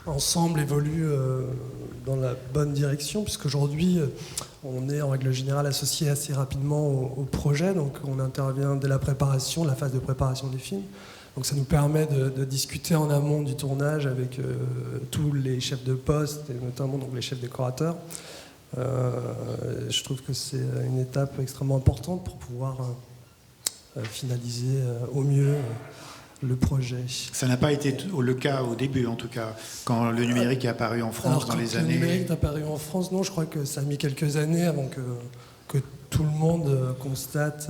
ensemble évolue dans la bonne direction, puisqu'aujourd'hui, on est en règle générale associé assez rapidement au projet. Donc, on intervient dès la préparation, la phase de préparation des films. Donc ça nous permet de discuter en amont du tournage avec tous les chefs de poste, et notamment donc, les chefs décorateurs. Je trouve que c'est une étape extrêmement importante pour pouvoir finaliser au mieux le projet. Ça n'a pas été le cas au début, en tout cas, quand le numérique est apparu en France dans les années... Le numérique est apparu en France, non, je crois que ça a mis quelques années avant que tout le monde constate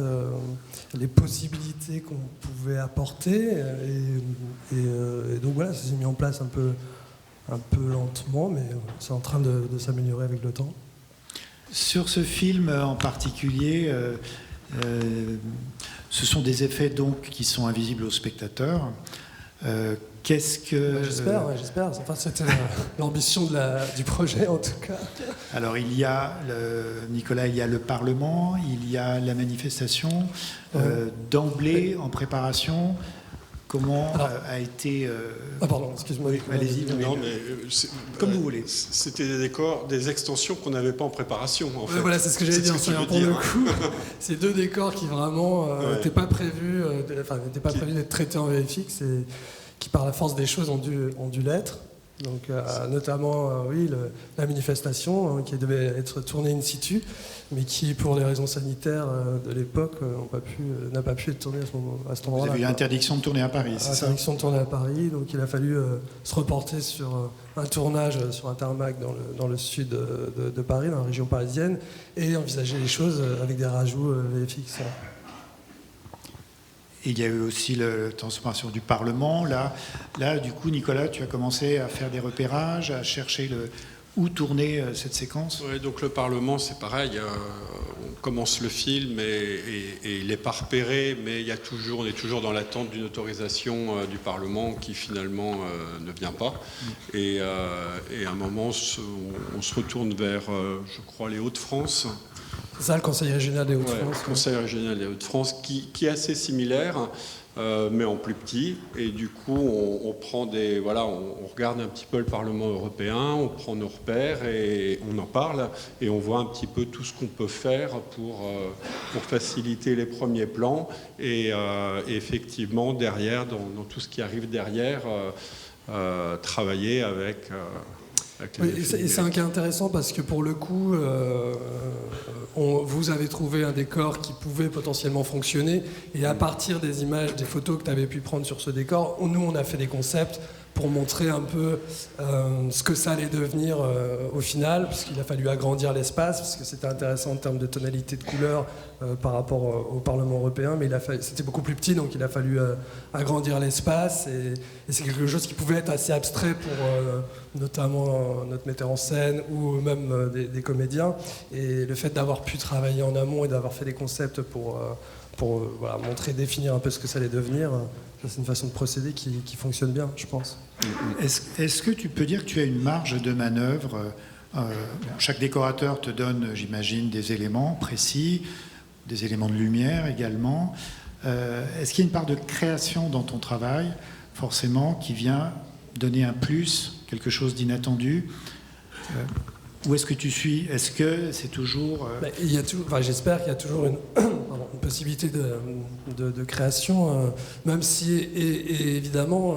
les possibilités qu'on pouvait apporter. Et donc voilà, ça s'est mis en place un peu lentement, mais c'est en train de s'améliorer avec le temps. Sur ce film en particulier, ce sont des effets donc qui sont invisibles aux spectateurs. Qu'est-ce que... J'espère. Enfin, c'était l'ambition du projet, en tout cas. Alors, Nicolas, il y a le Parlement, il y a la manifestation. D'emblée, en préparation, comment a été... pardon, excuse-moi. Allez-y. Non, mais comme vous voulez. C'était des décors, des extensions qu'on n'avait pas en préparation, en fait. Voilà, c'est ce que j'allais dire. Pour le coup, c'est 2 décors qui vraiment n'étaient pas prévus, d'être traités en VFX et qui, par la force des choses, ont dû l'être. Donc, notamment, la manifestation qui devait être tournée in situ, mais qui, pour les raisons sanitaires de l'époque, n'a pas pu être tournée à cet endroit-là. Vous avez eu interdiction de tourner à Paris, c'est ça ? Interdiction de tourner à Paris, donc il a fallu se reporter sur un tournage sur un tarmac dans le sud de Paris, dans la région parisienne, et envisager les choses avec des rajouts VFX. Et il y a eu aussi la transformation du Parlement. Là, du coup, Nicolas, tu as commencé à faire des repérages, à chercher où tourner cette séquence. Oui, donc le Parlement, c'est pareil. On commence le film et il n'est pas repéré, mais on est toujours dans l'attente d'une autorisation du Parlement qui finalement ne vient pas. Et à un moment, on se retourne vers, je crois, les Hauts-de-France. C'est ça, le Conseil régional des Hauts-de-France. Le Conseil régional des Hauts-de-France, qui est assez similaire, mais en plus petit. Et du coup, on regarde un petit peu le Parlement européen, on prend nos repères et on en parle. Et on voit un petit peu tout ce qu'on peut faire pour faciliter les premiers plans. Et effectivement, derrière, dans tout ce qui arrive derrière, travailler avec... et c'est un cas intéressant parce que pour le coup, vous avez trouvé un décor qui pouvait potentiellement fonctionner et à partir des images, des photos que tu avais pu prendre sur ce décor, nous on a fait des concepts pour montrer un peu ce que ça allait devenir au final, puisqu'il a fallu agrandir l'espace, parce que c'était intéressant en termes de tonalité de couleur par rapport au Parlement européen, mais c'était beaucoup plus petit, donc il a fallu agrandir l'espace, et c'est quelque chose qui pouvait être assez abstrait pour notamment notre metteur en scène ou même des comédiens, et le fait d'avoir pu travailler en amont et d'avoir fait des concepts pour montrer, définir un peu ce que ça allait devenir, c'est une façon de procéder qui fonctionne bien, je pense. Est-ce que tu peux dire que tu as une marge de manœuvre chaque décorateur te donne, j'imagine, des éléments précis, des éléments de lumière également. Est-ce qu'il y a une part de création dans ton travail, forcément, qui vient donner un plus, quelque chose d'inattendu où est-ce que tu suis? Est-ce que c'est toujours... j'espère qu'il y a toujours une possibilité de création, même si, et évidemment,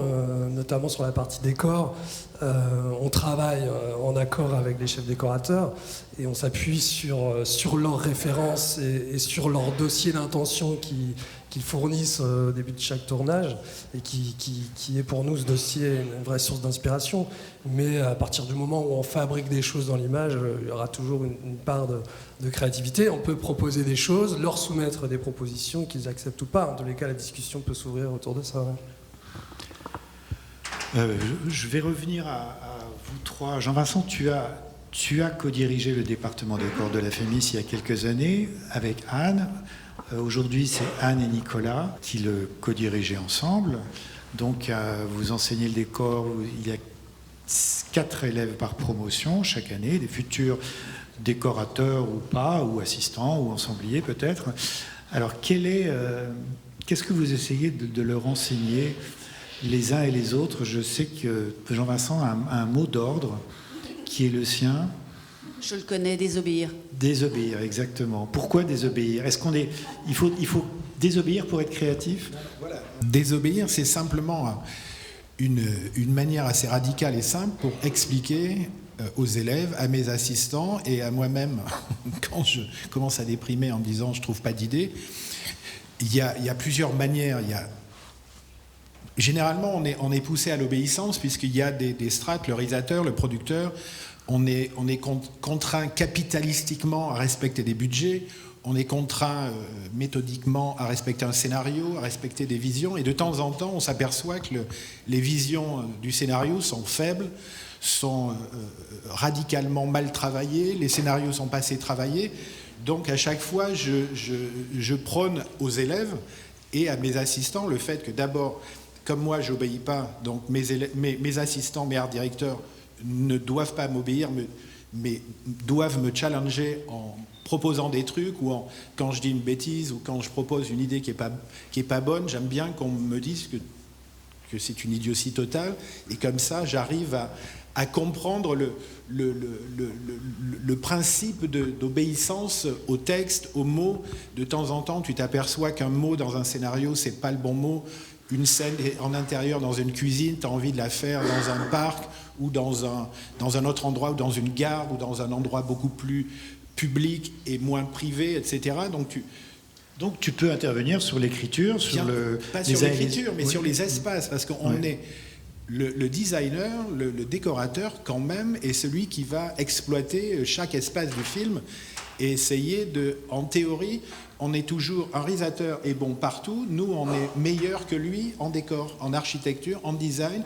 notamment sur la partie décor, on travaille en accord avec les chefs décorateurs et on s'appuie sur leurs références et sur leur dossier d'intention qu'ils fournissent au début de chaque tournage et qui est pour nous ce dossier une vraie source d'inspiration. Mais à partir du moment où on fabrique des choses dans l'image, il y aura toujours une part de créativité. On peut proposer des choses, leur soumettre des propositions qu'ils acceptent ou pas. En tous les cas, la discussion peut s'ouvrir autour de ça. Je vais revenir à vous trois. Jean-Vincent, tu as co-dirigé le département décor de la FEMIS il y a quelques années avec Anne. Aujourd'hui, c'est Anne et Nicolas qui le co-dirigent ensemble. Donc, vous enseignez le décor. Il y a 4 élèves par promotion chaque année, des futurs décorateurs ou pas, ou assistants, ou ensembliers peut-être. Alors, qu'est-ce que vous essayez de leur enseigner les uns et les autres? Je sais que Jean-Vincent a un mot d'ordre qui est le sien. Je le connais, désobéir. Désobéir, exactement. Pourquoi désobéir? Il faut désobéir pour être créatif? Voilà. Désobéir, c'est simplement une manière assez radicale et simple pour expliquer aux élèves, à mes assistants et à moi-même, quand je commence à déprimer en me disant je ne trouve pas d'idée, il y a plusieurs manières. Généralement, on est poussé à l'obéissance puisqu'il y a des strates, le réalisateur, le producteur. On est contraint capitalistiquement à respecter des budgets, on est contraint méthodiquement à respecter un scénario, à respecter des visions, et de temps en temps, on s'aperçoit que les visions du scénario sont faibles, sont radicalement mal travaillées, les scénarios sont pas assez travaillés. Donc à chaque fois, je prône aux élèves et à mes assistants le fait que d'abord, comme moi, j'obéis pas, donc mes assistants, mes art directeurs ne doivent pas m'obéir, mais doivent me challenger en proposant des trucs ou quand je dis une bêtise ou quand je propose une idée qui est pas bonne. J'aime bien qu'on me dise que c'est une idiotie totale, et comme ça, j'arrive à comprendre le principe d'obéissance au texte, aux mots. De temps en temps, tu t'aperçois qu'un mot dans un scénario, c'est pas le bon mot. Une scène en intérieur dans une cuisine, tu as envie de la faire dans un parc ou dans un autre endroit, ou dans une gare, ou dans un endroit beaucoup plus public et moins privé, etc. Donc tu peux intervenir sur l'écriture, pas sur l'écriture, mais sur les espaces, parce qu'on est le designer, le décorateur quand même, est celui qui va exploiter chaque espace du film et essayer en théorie, on est toujours, un réalisateur est bon partout, nous on est meilleur que lui en décor, en architecture, en design,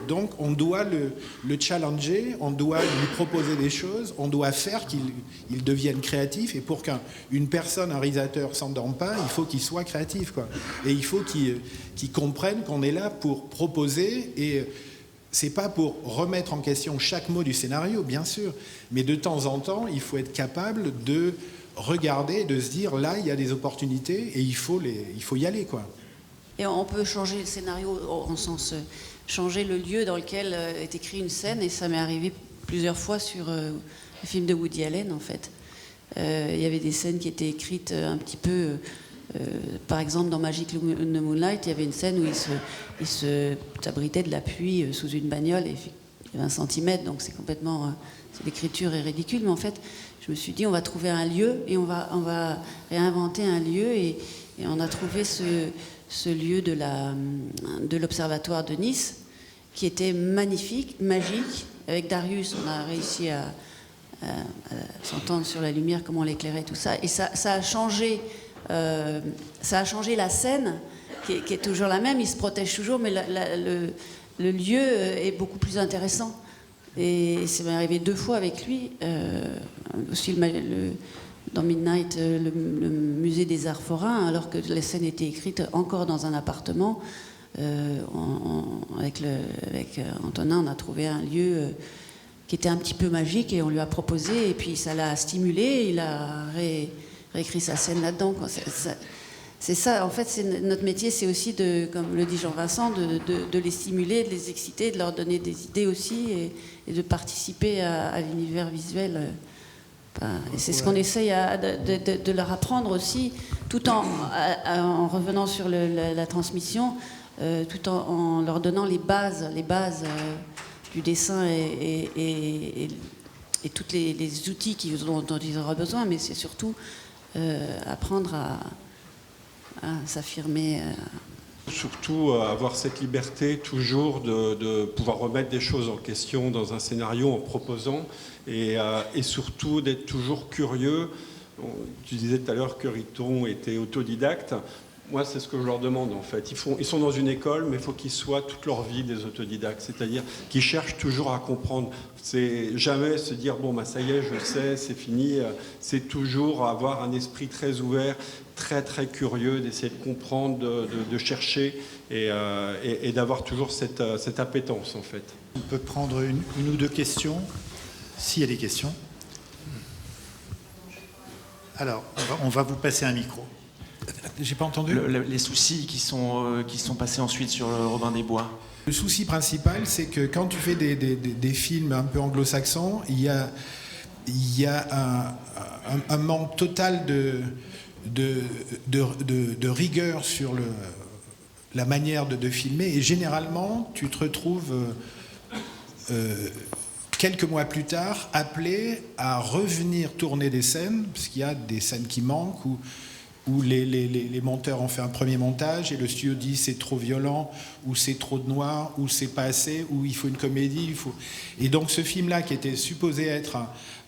donc on doit le challenger, on doit lui proposer des choses, on doit faire qu'il devienne créatif, et pour qu'une personne, un réalisateur s'endorme pas, il faut qu'il soit créatif, quoi. Et il faut qu'il comprenne qu'on est là pour proposer, et c'est pas pour remettre en question chaque mot du scénario, bien sûr, mais de temps en temps, il faut être capable de regarder, de se dire là il y a des opportunités et il faut y aller, quoi. Et on peut changer le scénario en sens changer le lieu dans lequel est écrite une scène, et ça m'est arrivé plusieurs fois sur le film de Woody Allen en fait. Il y avait des scènes qui étaient écrites un petit peu par exemple dans Magic in the Moonlight, il y avait une scène où il s'abritait de la pluie sous une bagnole, et il y avait 1 centimètre, donc c'est complètement l'écriture est ridicule, mais en fait je me suis dit, on va trouver un lieu et on va réinventer un lieu, et on a trouvé ce lieu de l'Observatoire de Nice qui était magnifique, magique. Avec Darius, on a réussi à s'entendre sur la lumière, comment l'éclairer, tout ça. Et ça a changé la scène qui est toujours la même, il se protège toujours, mais le lieu est beaucoup plus intéressant. Et ça m'est arrivé 2 fois avec lui, aussi dans Midnight, le musée des Arts Forains, alors que la scène était écrite encore dans un appartement. Avec Antonin, on a trouvé un lieu qui était un petit peu magique, et on lui a proposé, et puis ça l'a stimulé, il a réécrit sa scène là-dedans, quoi. C'est ça, en fait, notre métier, c'est aussi, comme le dit Jean-Vincent, de les stimuler, de les exciter, de leur donner des idées aussi, et de participer à l'univers visuel. Et c'est ce qu'on essaye de leur apprendre aussi, tout en revenant sur la transmission, tout en leur donnant les bases du dessin et tous les outils dont ils auront besoin, mais c'est surtout apprendre à s'affirmer. Surtout avoir cette liberté toujours de pouvoir remettre des choses en question dans un scénario en proposant, et surtout d'être toujours curieux. Tu disais tout à l'heure que Riton était autodidacte. Moi, c'est ce que je leur demande, en fait. Ils sont dans une école, mais il faut qu'ils soient toute leur vie des autodidactes, c'est-à-dire qu'ils cherchent toujours à comprendre. C'est jamais se dire, bon, bah, ça y est, je sais, c'est fini. C'est toujours avoir un esprit très ouvert, très, très curieux, d'essayer de comprendre, de chercher, et d'avoir toujours cette appétence, en fait. On peut prendre une ou 2 questions, s'il y a des questions. Alors, on va vous passer un micro. J'ai pas entendu. Les soucis qui sont passés ensuite sur Robin des Bois. Le souci principal, c'est que quand tu fais des films un peu anglo-saxons, il y a un manque total de rigueur sur la manière de filmer, et généralement, tu te retrouves quelques mois plus tard appelé à revenir tourner des scènes, parce qu'il y a des scènes qui manquent, où les monteurs ont fait un premier montage et le studio dit c'est trop violent, ou c'est trop de noir, ou c'est pas assez, ou il faut une comédie, Et donc ce film-là, qui était supposé être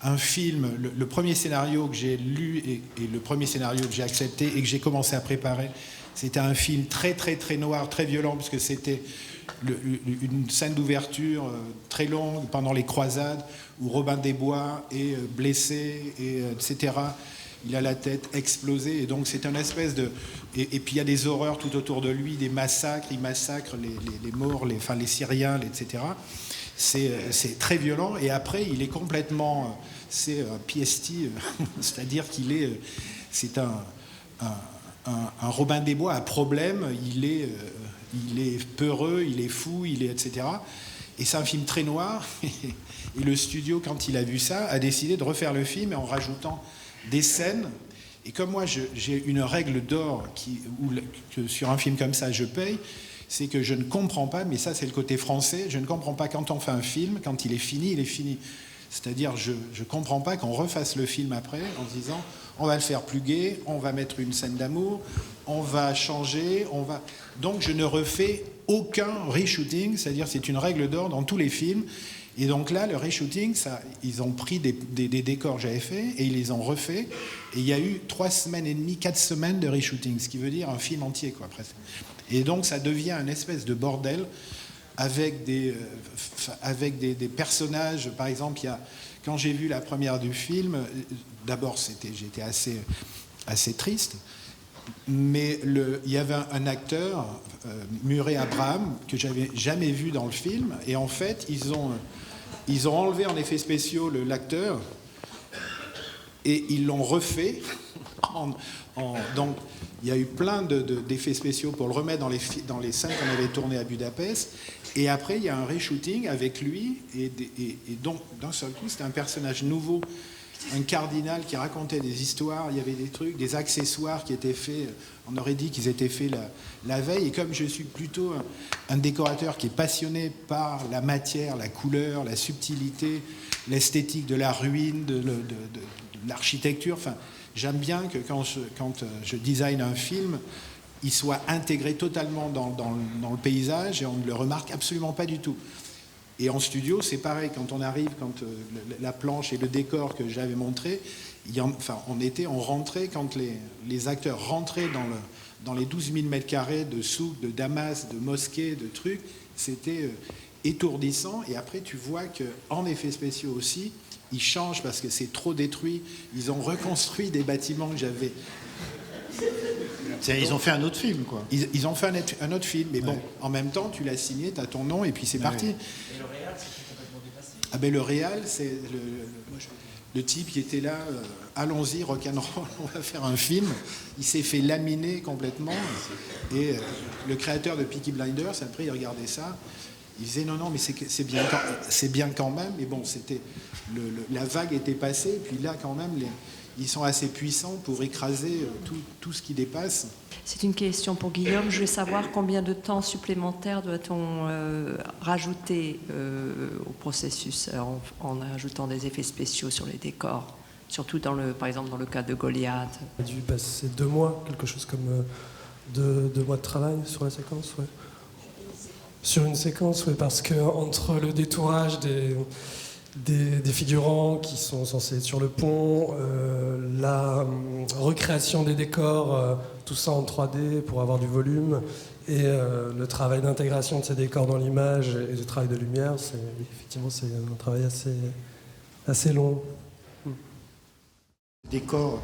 un film, le premier scénario que j'ai lu et le premier scénario que j'ai accepté et que j'ai commencé à préparer, c'était un film très très très noir, très violent, parce que c'était une scène d'ouverture très longue pendant les croisades, où Robin des Bois est blessé, etc. il a la tête explosée, et donc c'est une espèce de... Et puis il y a des horreurs tout autour de lui, des massacres, il massacre les morts, les Syriens, etc. C'est très violent, et après il est complètement... C'est un PST, c'est-à-dire c'est un Robin des Bois à problème, il est peureux, il est fou, etc. Et c'est un film très noir, et le studio, quand il a vu ça, a décidé de refaire le film en rajoutant des scènes. Et comme moi, j'ai une règle d'or que sur un film comme ça, je paye, c'est que je ne comprends pas, mais ça c'est le côté français, je ne comprends pas quand on fait un film, quand il est fini, il est fini. C'est-à-dire, je ne comprends pas qu'on refasse le film après en se disant on va le faire plus gai, on va mettre une scène d'amour, on va changer, Donc je ne refais aucun reshooting, c'est-à-dire c'est une règle d'or dans tous les films. Et donc là, le reshooting, ils ont pris des décors que j'avais faits et ils les ont refaits. Et il y a eu 3 semaines et demie, 4 semaines de reshooting, ce qui veut dire un film entier, quoi, presque. Et donc ça devient un espèce de bordel avec des personnages. Par exemple, quand j'ai vu la première du film, d'abord j'étais assez triste, mais il y avait un acteur, Murray Abraham, que j'avais jamais vu dans le film, et en fait ils ont enlevé en effets spéciaux l'acteur et ils l'ont refait donc il y a eu plein d'effets spéciaux pour le remettre dans les scènes qu'on avait tournées à Budapest. Et après, il y a un reshooting avec lui, et donc, d'un seul coup, c'était un personnage nouveau, un cardinal qui racontait des histoires, il y avait des trucs, des accessoires qui étaient faits, on aurait dit qu'ils étaient faits la veille, et comme je suis plutôt un décorateur qui est passionné par la matière, la couleur, la subtilité, l'esthétique de la ruine, de l'architecture, enfin, j'aime bien que quand je design un film, il soit intégré totalement dans le paysage et on ne le remarque absolument pas du tout. Et en studio, c'est pareil, quand on arrive, quand la planche et le décor que j'avais montré, on rentrait, quand les acteurs rentraient dans les 12 000 mètres carrés de souks, de damas, de mosquées, de trucs, c'était étourdissant. Et après, tu vois qu'en effets spéciaux aussi, ils changent parce que c'est trop détruit. Ils ont reconstruit des bâtiments que j'avais... Ils ont fait un autre film, quoi. Ils ont fait un autre film, mais bon, en même temps, tu l'as signé, tu as ton nom, et puis c'est parti. Et le réal, c'est complètement dépassé. Ah ben le réal, c'est le type qui était là, allons-y, rock'n'roll, on va faire un film. Il s'est fait laminer complètement. Et le créateur de Peaky Blinders, après, il regardait ça. Il disait non, mais c'est bien quand même. Mais bon, la vague était passée, et puis là, quand même, ils sont assez puissants pour écraser tout ce qui dépasse. C'est une question pour Guillaume. Je veux savoir combien de temps supplémentaire doit-on rajouter au processus en ajoutant des effets spéciaux sur les décors, surtout par exemple dans le cas de Goliath. Il a dû passer 2 mois, quelque chose comme 2 mois de travail sur la séquence, ouais. Sur une séquence, oui, parce que entre le détourage des figurants qui sont censés être sur le pont, la recréation des décors, tout ça en 3D pour avoir du volume, et le travail d'intégration de ces décors dans l'image et le travail de lumière, effectivement c'est un travail assez long. Les décors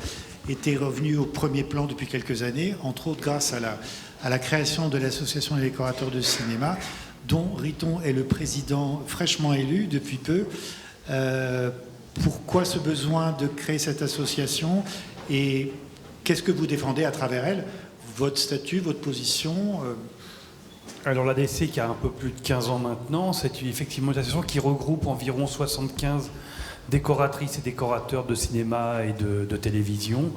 étaient revenus au premier plan depuis quelques années, entre autres grâce à la création de l'association des décorateurs de cinéma, dont Riton est le président fraîchement élu depuis peu. Pourquoi ce besoin de créer cette association et qu'est-ce que vous défendez à travers elle? Votre statut, votre position Alors l'ADC, qui a un peu plus de 15 ans maintenant, c'est effectivement une association qui regroupe environ 75 décoratrices et décorateurs de cinéma et de télévision.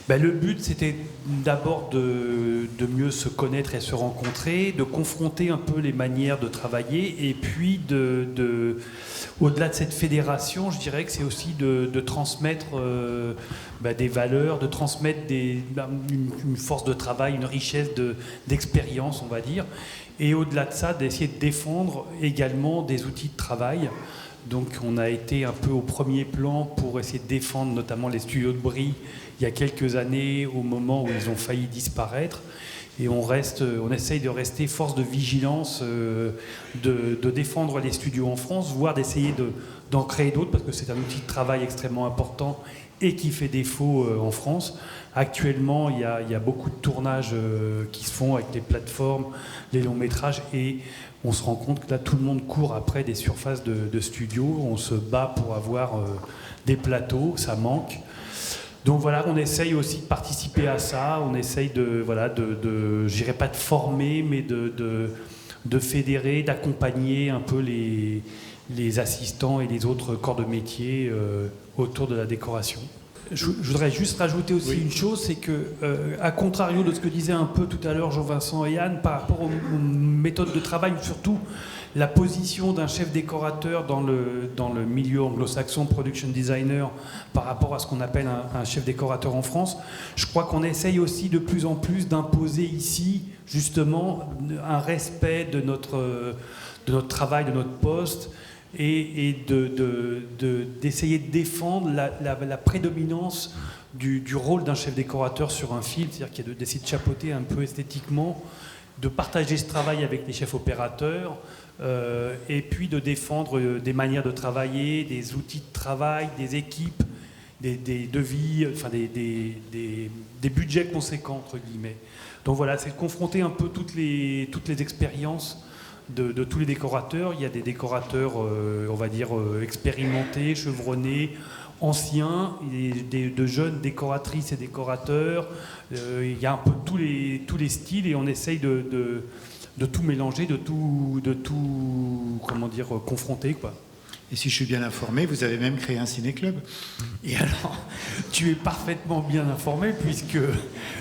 Le but, c'était d'abord de mieux se connaître et se rencontrer, de confronter un peu les manières de travailler, et puis au-delà de cette fédération, je dirais que c'est aussi de transmettre des valeurs, de transmettre une force de travail, une richesse d'expérience, on va dire, et au-delà de ça, d'essayer de défendre également des outils de travail. Donc on a été un peu au premier plan pour essayer de défendre notamment les studios de Brie il y a quelques années, au moment où ils ont failli disparaître. Et on essaye de rester force de vigilance, de défendre les studios en France, voire d'essayer d'en créer d'autres, parce que c'est un outil de travail extrêmement important et qui fait défaut en France. Actuellement, il y a beaucoup de tournages qui se font avec les plateformes, les longs métrages, et on se rend compte que là, tout le monde court après des surfaces de studios. On se bat pour avoir des plateaux, ça manque. Donc voilà, on essaye aussi de participer à ça. On essaye je dirais pas de former, mais de fédérer, d'accompagner un peu les assistants et les autres corps de métier autour de la décoration. Je voudrais juste rajouter aussi une chose, c'est que, à contrario de ce que disaient un peu tout à l'heure Jean-Vincent et Anne, par rapport aux méthodes de travail, surtout la position d'un chef décorateur dans le milieu anglo-saxon, production designer, par rapport à ce qu'on appelle un chef décorateur en France, je crois qu'on essaye aussi de plus en plus d'imposer ici, justement, un respect de notre travail, de notre poste, et d'essayer de défendre la prédominance du rôle d'un chef décorateur sur un film, c'est-à-dire d'essayer de chapeauter un peu esthétiquement, de partager ce travail avec les chefs opérateurs, et puis de défendre des manières de travailler, des outils de travail, des équipes, des devis, enfin des budgets conséquents, entre guillemets. Donc voilà, c'est de confronter un peu toutes les expériences de tous les décorateurs. Il y a des décorateurs, on va dire, expérimentés, chevronnés, anciens, de jeunes décoratrices et décorateurs. Il y a un peu tous les styles, et on essaye de tout mélanger, de tout comment dire, confronter, quoi. Et si je suis bien informé, vous avez même créé un ciné-club. Et alors, tu es parfaitement bien informé, puisque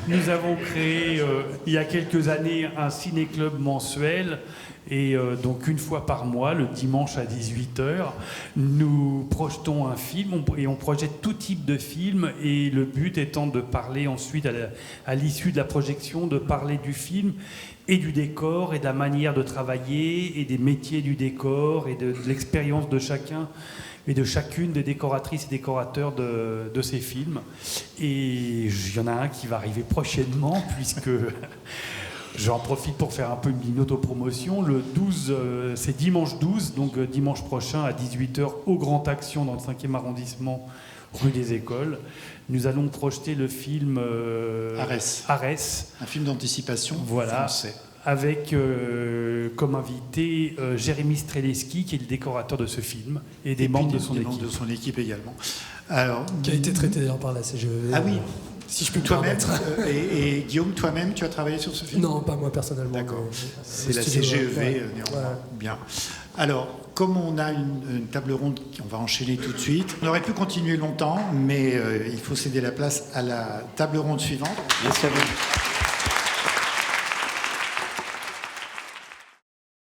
nous avons créé il y a quelques années un ciné-club mensuel. Et donc une fois par mois, le dimanche à 18h, nous projetons un film, et on projette tout type de film, et le but étant de parler ensuite, à l'issue de la projection, de parler du film et du décor, et de la manière de travailler, et des métiers du décor, et de l'expérience de chacun et de chacune des décoratrices et décorateurs de ces films. Et il y en a un qui va arriver prochainement, puisque... J'en profite pour faire un peu une autopromotion. Le 12, c'est dimanche 12, donc dimanche prochain à 18h au Grand Action dans le 5e arrondissement, rue des Écoles. Nous allons projeter le film Arès. Un film d'anticipation français. Avec comme invité Jérémy Streleski, qui est le décorateur de ce film, et des membres de son équipe. De son équipe également. Alors, qui a été traité d'ailleurs par la CGEV. Ah oui. Si je peux toi-même, et Guillaume, toi-même, tu as travaillé sur ce film ? Non, pas moi personnellement. D'accord. C'est la CGEV, néanmoins. Ouais. Bien. Alors, comme on a une table ronde, on va enchaîner tout de suite. On aurait pu continuer longtemps, mais il faut céder la place à la table ronde suivante. Merci à vous.